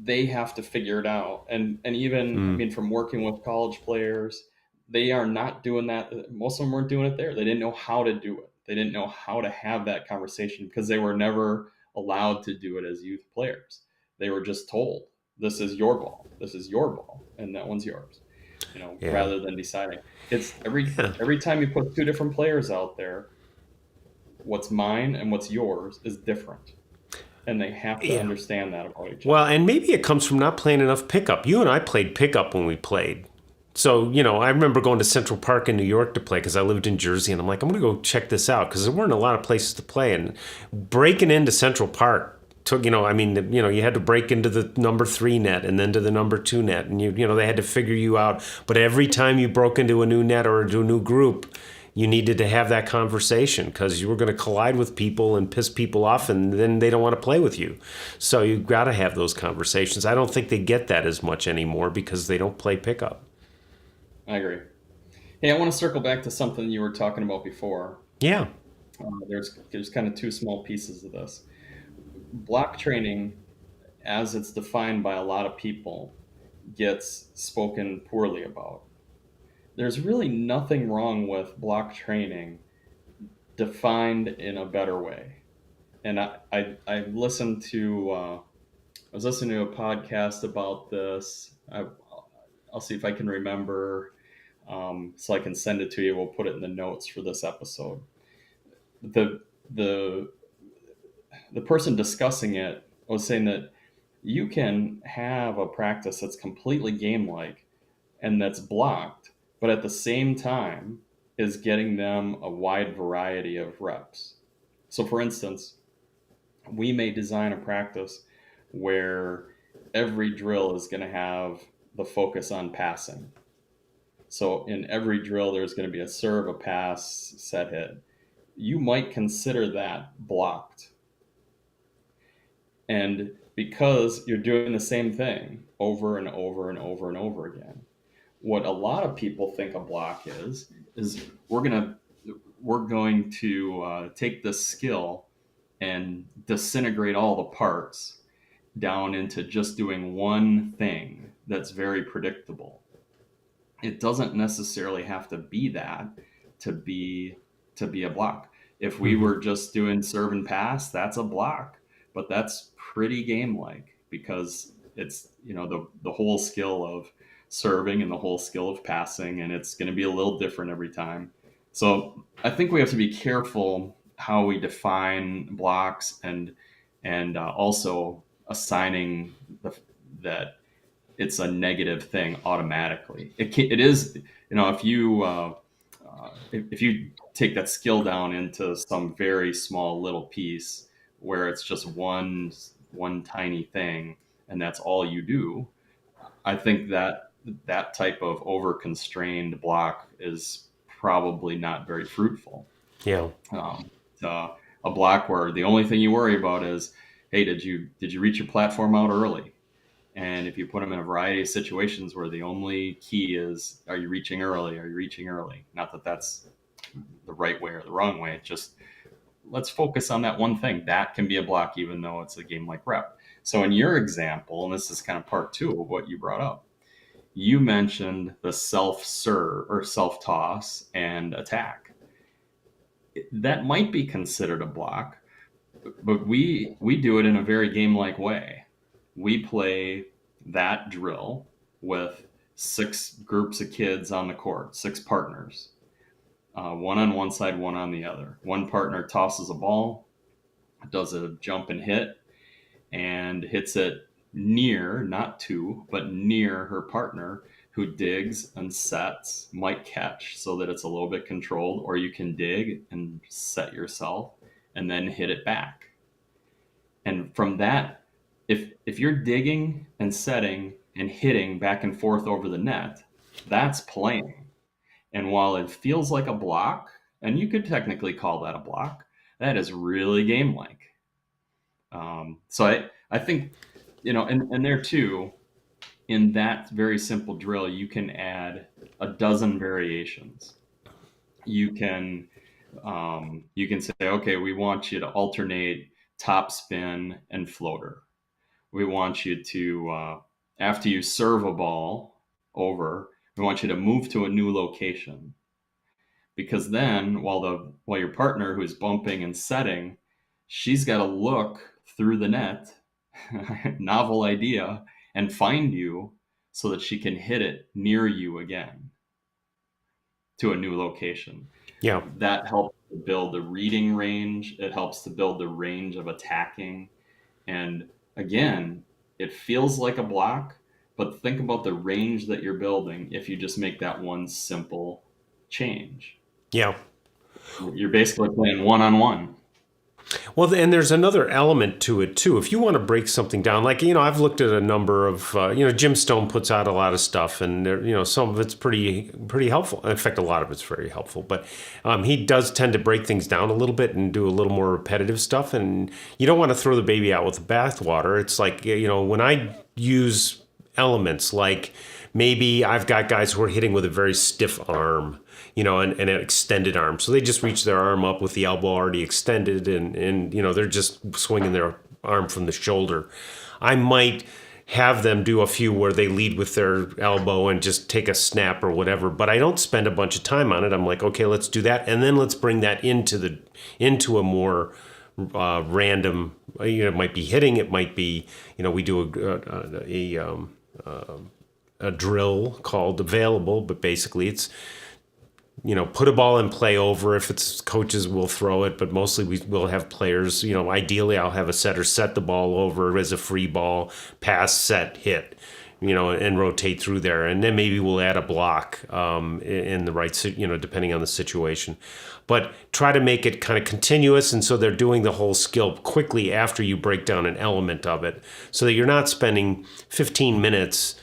[SPEAKER 2] they have to figure it out. And even I mean from working with college players, they are not doing that. Most of them weren't doing it there. They didn't know how to do it. They didn't know how to have that conversation because they were never allowed to do it as youth players. They were just told, this is your ball. This is your ball and that one's yours.
[SPEAKER 1] Yeah.
[SPEAKER 2] Rather than deciding. It's
[SPEAKER 1] Yeah.
[SPEAKER 2] every time you put two different players out there, what's mine and what's yours is different. And they have to
[SPEAKER 1] Yeah.
[SPEAKER 2] understand that about each
[SPEAKER 1] Well,
[SPEAKER 2] other.
[SPEAKER 1] and maybe it comes from not playing enough pickup. You and I played pickup when we played. So, I remember going to Central Park in New York to play because I lived in Jersey, and I'm like, I'm going to go check this out because there weren't a lot of places to play. And breaking into Central Park took, you had to break into the number 3 net and then to the number 2 net. And, they had to figure you out. But every time you broke into a new net or into a new group, you needed to have that conversation because you were going to collide with people and piss people off, and then they don't want to play with you. So you've got to have those conversations. I don't think they get that as much anymore because they don't play pickup.
[SPEAKER 2] I agree. Hey, I want to circle back to something you were talking about before.
[SPEAKER 1] Yeah.
[SPEAKER 2] There's kind of two small pieces of this. Block training, as it's defined by a lot of people, gets spoken poorly about. There's really nothing wrong with block training defined in a better way. And I listened to I was listening to a podcast about this. I'll see if I can remember, so I can send it to you. We'll put it in the notes for this episode. The the the person discussing it was saying that you can have a practice that's completely game like and that's blocked, but at the same time is getting them a wide variety of reps. So, for instance, we may design a practice where every drill is going to have the focus on passing. So, in every drill, there's going to be a serve, a pass, set hit. You might consider that blocked. And because you're doing the same thing over and over and over and over again, what a lot of people think a block is we're going to take this skill and disintegrate all the parts down into just doing one thing that's very predictable. It doesn't necessarily have to be that to be a block. If we were just doing serve and pass, that's a block, but that's pretty game like because it's the whole skill of serving and the whole skill of passing, and it's going to be a little different every time. So I think we have to be careful how we define blocks and also assigning that it's a negative thing automatically. It is, if you take that skill down into some very small little piece where it's just one tiny thing and that's all you do, I think that type of over constrained block is probably not very fruitful.
[SPEAKER 1] Yeah.
[SPEAKER 2] A block where the only thing you worry about is, hey, did you reach your platform out early? And if you put them in a variety of situations where the only key is, are you reaching early? Are you reaching early? Not that that's the right way or the wrong way. It's just, let's focus on that one thing. That can be a block, even though it's a game like rep. So in your example, and this is kind of part two of what you brought up, you mentioned the self-serve or self-toss and attack. That might be considered a block, but we do it in a very game-like way. We play that drill with 6 groups of kids on the court, 6 partners, one on one side, one on the other. One partner tosses a ball, does a jump and hit, and hits it near, not to, but near her partner, who digs and sets, might catch so that it's a little bit controlled, or you can dig and set yourself and then hit it back. And from that, if you're digging and setting and hitting back and forth over the net, that's playing. And while it feels like a block, and you could technically call that a block, that is really game like. So I think, and there too, in that very simple drill, you can add a dozen variations. You can say, okay, we want you to alternate top spin and floater. We want you to, after you serve a ball over, we want you to move to a new location. Because then while your partner who's bumping and setting, she's got to look through the net, novel idea, and find you so that she can hit it near you again to a new location.
[SPEAKER 1] Yeah.
[SPEAKER 2] That helps to build the reading range. It helps to build the range of attacking. And again, it feels like a block, but think about the range that you're building if you just make that one simple change.
[SPEAKER 1] Yeah.
[SPEAKER 2] You're basically playing one-on-one.
[SPEAKER 1] Well, and there's another element to it too. If you want to break something down, like, I've looked at a number of, Jim Stone puts out a lot of stuff, and some of it's pretty helpful. In fact, a lot of it's very helpful. But he does tend to break things down a little bit and do a little more repetitive stuff. And you don't want to throw the baby out with the bathwater. It's like, when I use elements like, maybe I've got guys who are hitting with a very stiff arm, and an extended arm. So they just reach their arm up with the elbow already extended, and they're just swinging their arm from the shoulder. I might have them do a few where they lead with their elbow and just take a snap or whatever, but I don't spend a bunch of time on it. I'm like, okay, let's do that, and then let's bring that into a more random. It might be hitting. It might be, we do a drill called available, but basically it's, put a ball in play over. If it's coaches, we'll throw it, but mostly we will have players. Ideally, I'll have a setter set the ball over as a free ball, pass, set, hit, and rotate through there. And then maybe we'll add a block in the right, depending on the situation. But try to make it kind of continuous, and so they're doing the whole skill quickly after you break down an element of it, so that you're not spending 15 minutes,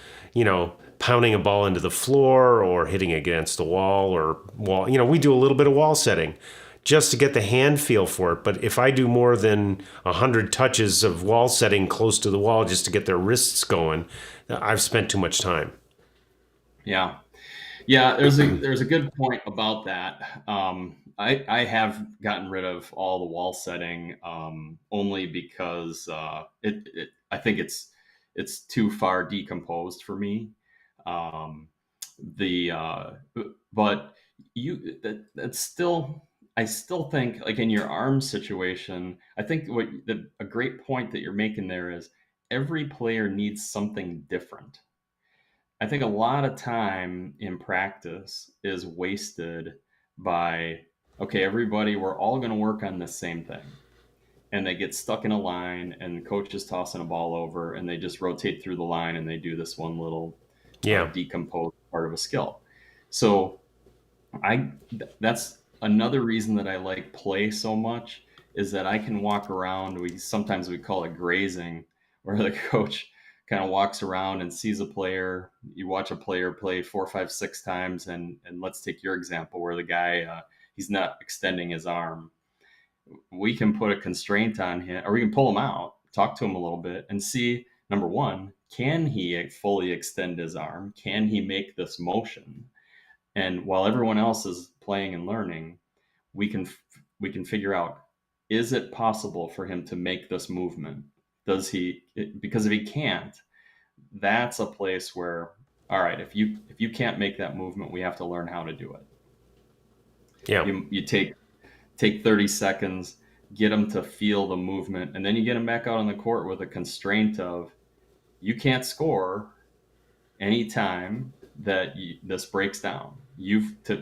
[SPEAKER 1] pounding a ball into the floor or hitting against the wall or wall. We do a little bit of wall setting just to get the hand feel for it. But if I do more than 100 touches of wall setting close to the wall just to get their wrists going, I've spent too much time.
[SPEAKER 2] Yeah. There's a good point about that. I have gotten rid of all the wall setting only because I think it's too far decomposed for me. But that's still, I still think, like in your arm situation, I think a great point that you're making there is every player needs something different. I think a lot of time in practice is wasted by, okay, everybody, we're all going to work on the same thing. And they get stuck in a line, and the coach is tossing a ball over, and they just rotate through the line, and they do this one little decomposed part of a skill. So that's another reason that I like play so much, is that I can walk around. Sometimes we call it grazing, where the coach kind of walks around and sees a player. You watch a player play 4, 5, 6 times, and let's take your example where the guy he's not extending his arm. We can put a constraint on him, or we can pull him out, talk to him a little bit, and see, number one, can he fully extend his arm? Can he make this motion? And while everyone else is playing and learning, we can we can figure out, is it possible for him to make this movement? Does he? Because if he can't, that's a place where, all right, if you can't make that movement, we have to learn how to do it.
[SPEAKER 1] Yeah.
[SPEAKER 2] You take 30 seconds, get them to feel the movement, and then you get them back out on the court with a constraint of, you can't score anytime that this breaks down.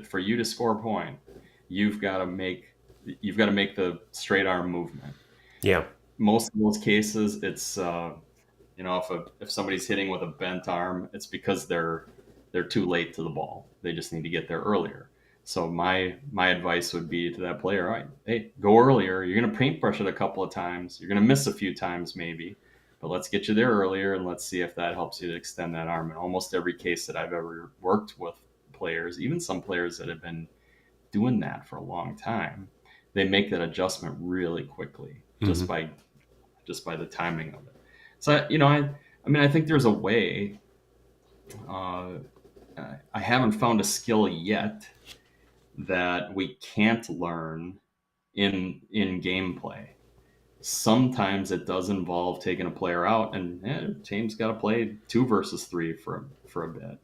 [SPEAKER 2] For you to score a point, you've got to make the straight arm movement.
[SPEAKER 1] Yeah.
[SPEAKER 2] Most of those cases, it's if somebody's hitting with a bent arm, it's because they're too late to the ball. They just need to get there earlier. So my advice would be to that player, all right, hey, go earlier. You're going to paintbrush it a couple of times. You're going to miss a few times maybe, but let's get you there earlier, and let's see if that helps you to extend that arm. In almost every case that I've ever worked with players, even some players that have been doing that for a long time, they make that adjustment really quickly just by the timing of it. So, I think there's a way. I haven't found a skill yet that we can't learn in gameplay. Sometimes it does involve taking a player out, and team's got to play 2 versus 3 for a bit.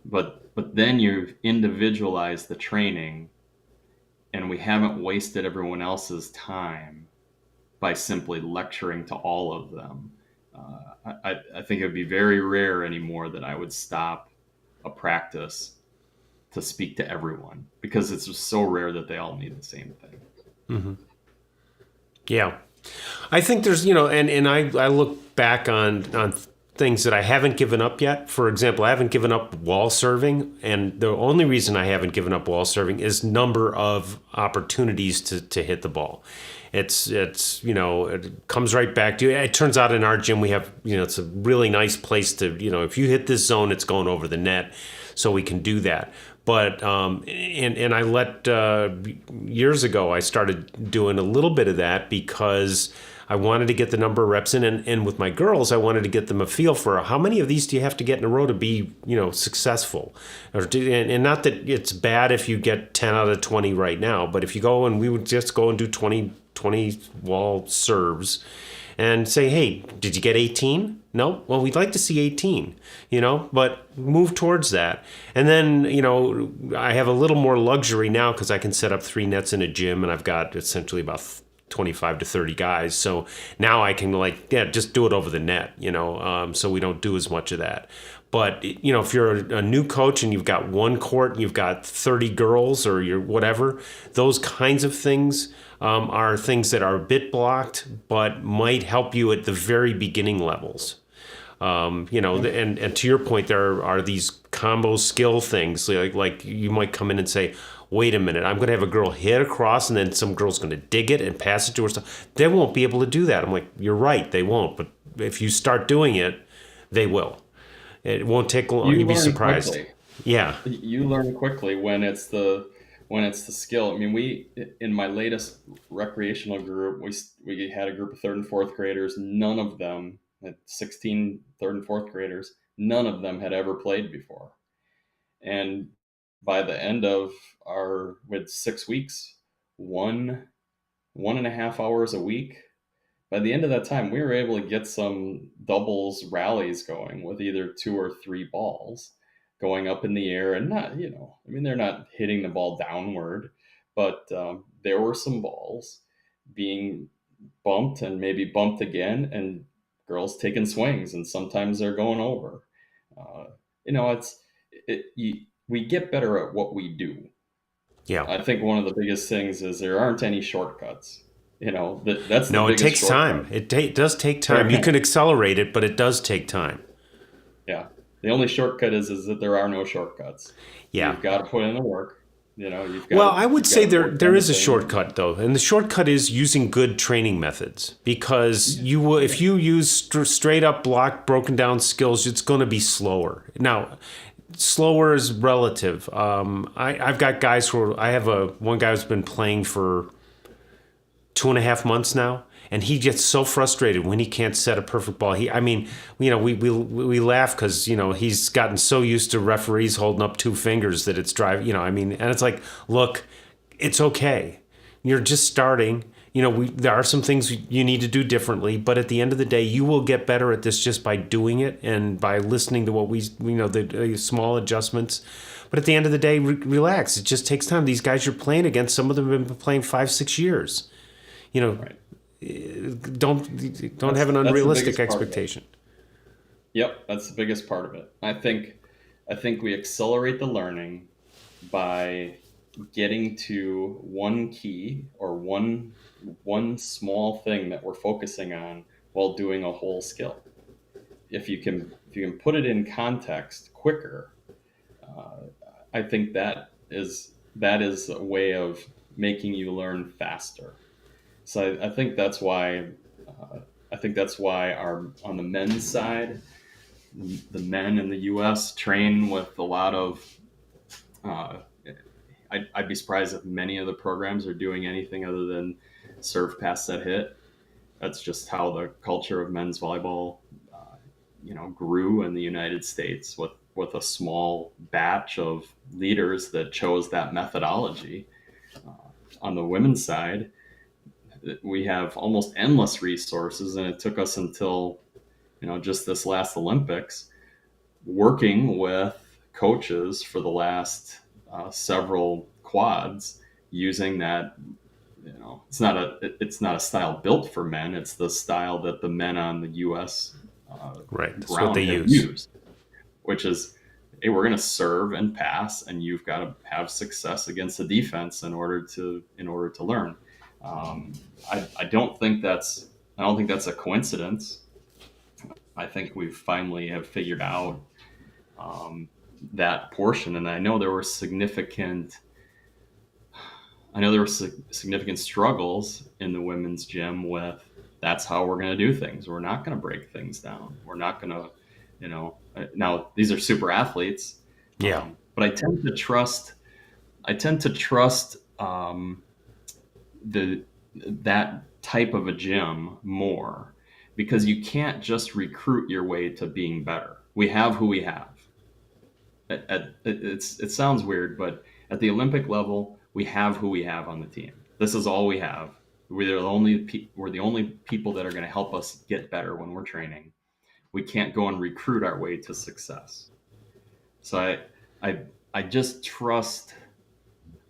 [SPEAKER 2] But then you individualize the training, and we haven't wasted everyone else's time by simply lecturing to all of them. I think it would be very rare anymore that I would stop a practice to speak to everyone, because it's just so rare that they all need the same thing.
[SPEAKER 1] Yeah. I think there's, and I look back on things that I haven't given up yet. For example, I haven't given up wall serving, and the only reason I haven't given up wall serving is number of opportunities to hit the ball. It's it comes right back to you. It turns out in our gym we have, it's a really nice place to, if you hit this zone, it's going over the net, so we can do that. But and I let years ago I started doing a little bit of that because I wanted to get the number of reps in, and with my girls I wanted to get them a feel for how many of these do you have to get in a row to be successful, and not that it's bad if you get 10 out of 20 right now, but if you go, and we would just go and do 20 wall serves and say, hey, did you get 18? No? Well, we'd like to see 18, but move towards that. And then, I have a little more luxury now because I can set up 3 nets in a gym, and I've got essentially about 25 to 30 guys. So now I can just do it over the net, so we don't do as much of that. But, if you're a new coach and you've got 1 court and you've got 30 girls or you're whatever, those kinds of things are things that are a bit blocked, but might help you at the very beginning levels. And to your point, there are these combo skill things, like you might come in and say, wait a minute, I'm going to have a girl hit across, and then some girl's going to dig it and pass it to her. They won't be able to do that. I'm like, you're right, they won't. But if you start doing it, they will. It won't take long. You'd be surprised.
[SPEAKER 2] Quickly.
[SPEAKER 1] Yeah.
[SPEAKER 2] You learn quickly when it's the skill. I mean, we, in my latest recreational group, we had a group of 3rd and 4th graders. None of them, 16 3rd and 4th graders, none of them had ever played before. And by the end of with 6 weeks, 1.5 hours a week, by the end of that time, we were able to get some doubles rallies going with either 2 or 3 balls going up in the air, and not, they're not hitting the ball downward, but there were some balls being bumped and maybe bumped again, and girls taking swings, and sometimes they're going over. We get better at what we do.
[SPEAKER 1] Yeah.
[SPEAKER 2] I think one of the biggest things is there aren't any shortcuts. That's the
[SPEAKER 1] no, it
[SPEAKER 2] biggest
[SPEAKER 1] takes
[SPEAKER 2] shortcut.
[SPEAKER 1] time. It does take time. You can accelerate it, but it does take time.
[SPEAKER 2] Yeah. The only shortcut is that there are no shortcuts.
[SPEAKER 1] Yeah.
[SPEAKER 2] You've got to put in the work.
[SPEAKER 1] I would say there is a shortcut, though, and the shortcut is using good training methods, because if you use straight up block broken down skills, it's going to be slower. Now, slower is relative. I've got guys I have one guy who's been playing for 2.5 months now, and he gets so frustrated when he can't set a perfect ball. We laugh because he's gotten so used to referees holding up two fingers that it's and it's like, look, it's okay. You're just starting. There are some things you need to do differently, but at the end of the day, you will get better at this just by doing it and by listening to what the small adjustments. But at the end of the day, relax. It just takes time. These guys you're playing against, some of them have been playing 5-6 years.
[SPEAKER 2] Right.
[SPEAKER 1] Don't have an unrealistic expectation.
[SPEAKER 2] Yep, that's the biggest part of it. I think we accelerate the learning by getting to one key or one small thing that we're focusing on while doing a whole skill. If you can put it in context quicker, I think that is a way of making you learn faster. So I think that's why our on the men's side, the men in the U.S. train with a lot of. I'd be surprised if many of the programs are doing anything other than serve, pass, set, hit. That's just how the culture of men's volleyball, grew in the United States with a small batch of leaders that chose that methodology. On the women's side, we have almost endless resources, and it took us until, just this last Olympics, working with coaches for the last several quads using that. It's not a style built for men. It's the style that the men on the U.S.
[SPEAKER 1] Right, that's
[SPEAKER 2] ground
[SPEAKER 1] what they
[SPEAKER 2] have used, which is, hey, we're going to serve and pass, and you've got to have success against the defense in order to learn. I don't think that's a coincidence. I think we finally have figured out that portion, and I know there were significant struggles in the women's gym with, that's how we're going to do things. We're not going to break things down. We're not going to, now these are super athletes.
[SPEAKER 1] Yeah.
[SPEAKER 2] But I tend to trust that type of a gym more, because you can't just recruit your way to being better. We have who we have. It sounds weird, but at the Olympic level, we have who we have on the team. This is all we have. We're the only people that are going to help us get better when we're training. We can't go and recruit our way to success. So I just trust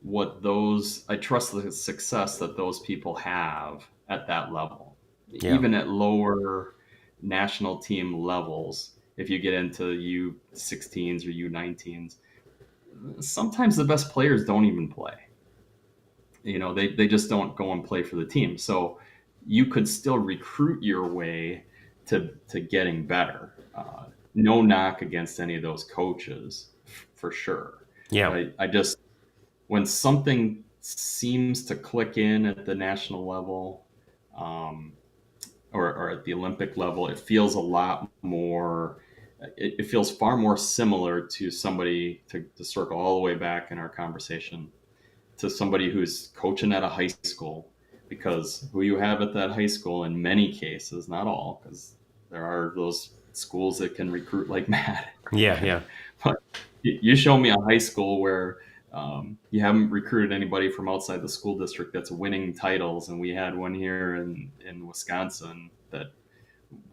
[SPEAKER 2] I trust the success that those people have at that level. Yeah. Even at lower national team levels, if you get into U16s or U19s, sometimes the best players don't even play. They just don't go and play for the team. So you could still recruit your way to getting better. No knock against any of those coaches, for sure.
[SPEAKER 1] Yeah.
[SPEAKER 2] I just, when something seems to click in at the national level, or at the Olympic level, it feels a lot more. It feels far more similar to somebody, to circle all the way back in our conversation, to somebody who's coaching at a high school, because who you have at that high school, in many cases, not all, because there are those schools that can recruit like mad.
[SPEAKER 1] Yeah.
[SPEAKER 2] But you show me a high school where you haven't recruited anybody from outside the school district that's winning titles, and we had one here in Wisconsin that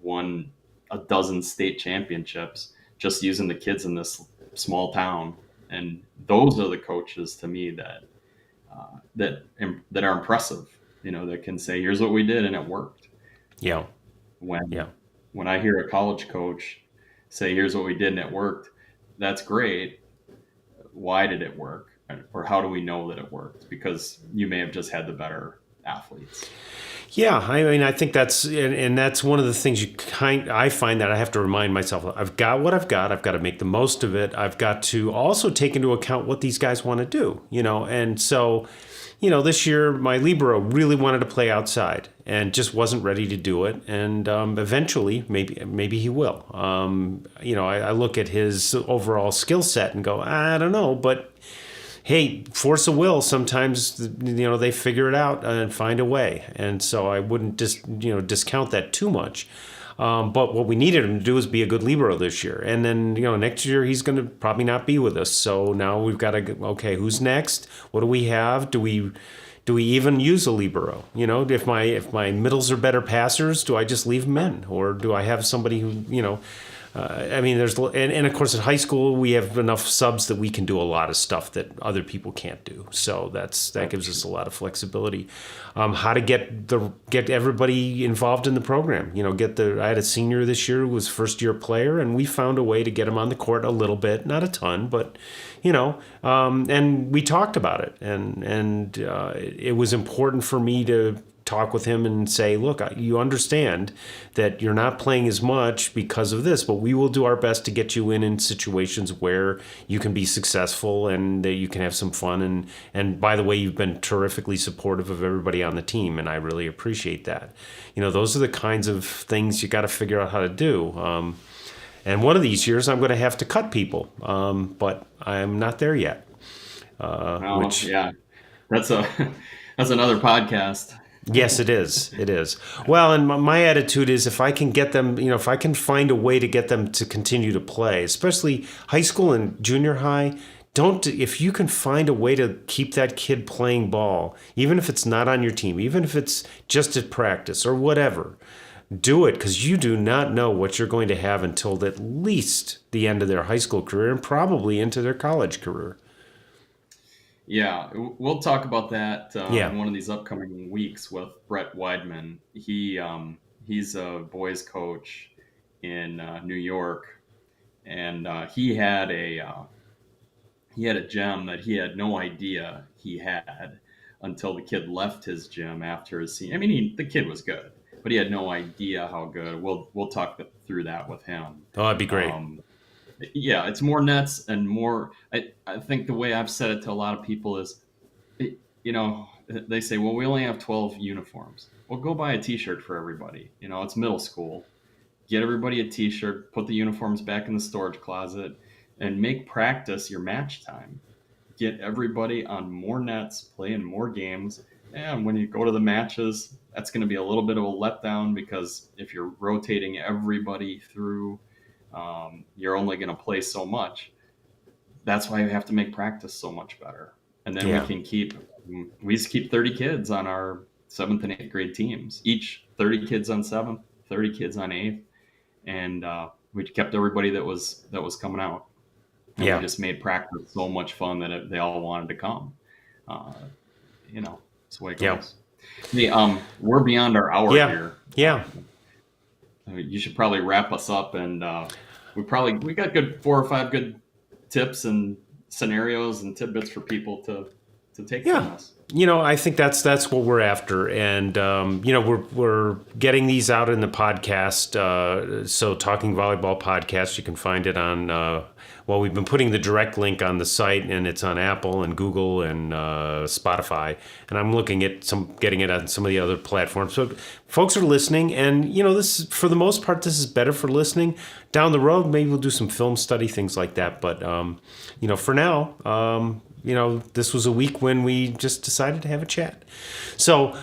[SPEAKER 2] won a dozen state championships just using the kids in this small town. And those are the coaches to me that are impressive, that can say, here's what we did and it worked.
[SPEAKER 1] Yeah.
[SPEAKER 2] When I hear a college coach say, here's what we did and it worked, that's great. Why did it work? Or how do we know that it worked? Because you may have just had the better athletes.
[SPEAKER 1] Yeah, I think that's one of the things I find that I have to remind myself, I've got what I've got to make the most of it. I've got to also take into account what these guys want to do, and so, this year my libero really wanted to play outside and just wasn't ready to do it. And eventually, maybe he will. I look at his overall skill set and go, I don't know, but hey, force of will, sometimes, they figure it out and find a way. And so I wouldn't discount that too much. But what we needed him to do is be a good libero this year. And then, next year he's going to probably not be with us. So now we've got to, okay, who's next? What do we have? Do we even use a libero? If my middles are better passers, do I just leave them in? Or do I have somebody who, and of course at high school we have enough subs that we can do a lot of stuff that other people can't do. So that gives us a lot of flexibility. How to get everybody involved in the program. I had a senior this year who was first year player, and we found a way to get him on the court a little bit, not a ton, but and we talked about it, and it was important for me to talk with him and say, look, you understand that you're not playing as much because of this, but we will do our best to get you in situations where you can be successful and that you can have some fun. And by the way, you've been terrifically supportive of everybody on the team, and I really appreciate that. Those are the kinds of things you got to figure out how to do. And one of these years I'm going to have to cut people, but I'm not there yet.
[SPEAKER 2] Yeah, that's another podcast.
[SPEAKER 1] Yes, it is. It is. Well, and my attitude is if I can get them, if I can find a way to get them to continue to play, especially high school and junior high, if you can find a way to keep that kid playing ball, even if it's not on your team, even if it's just at practice or whatever, do it, because you do not know what you're going to have until at least the end of their high school career and probably into their college career.
[SPEAKER 2] Yeah, we'll talk about that
[SPEAKER 1] Yeah.
[SPEAKER 2] in one of these upcoming weeks with Brett Weidman. He's a boys coach in New York, and he had a gem that he had no idea he had until the kid left his gym after his senior. I mean, the kid was good, but he had no idea how good. We'll talk through that with him.
[SPEAKER 1] Oh, that'd be great.
[SPEAKER 2] Yeah, it's more nets and more. I think the way I've said it to a lot of people is, they say, well, we only have 12 uniforms. Well, go buy a T-shirt for everybody. It's middle school. Get everybody a T-shirt, put the uniforms back in the storage closet, and make practice your match time. Get everybody on more nets, playing more games. And when you go to the matches, that's going to be a little bit of a letdown, because if you're rotating everybody through, you're only going to play so much. That's why you have to make practice so much better. And then we just keep 30 kids on our 7th and 8th grade teams, each 30 kids on 7th, 30 kids on 8th. And we kept everybody that was coming out. And we just made practice so much fun that they all wanted to come. That's the way it goes. Hey, we're beyond our hour here.
[SPEAKER 1] Yeah.
[SPEAKER 2] You should probably wrap us up, and we got 4 or 5 good tips and scenarios and tidbits for people to take from us.
[SPEAKER 1] I think that's what we're after, and we're getting these out in the podcast. So Talking Volleyball podcast, you can find it on. We've been putting the direct link on the site, and it's on Apple and Google and Spotify. And I'm looking at getting it on some of the other platforms. So folks are listening, and this for the most part, this is better for listening. Down the road, maybe we'll do some film study, things like that. But for now. This was a week when we just decided to have a chat. So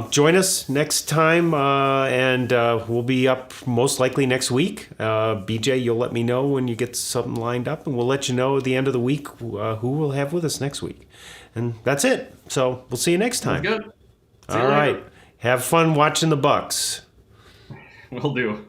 [SPEAKER 1] join us next time, and we'll be up most likely next week. BJ, you'll let me know when you get something lined up, and we'll let you know at the end of the week who we'll have with us next week. And that's it. So we'll see you next time.
[SPEAKER 2] Sounds good.
[SPEAKER 1] All right. Have fun watching the Bucks.
[SPEAKER 2] Will do.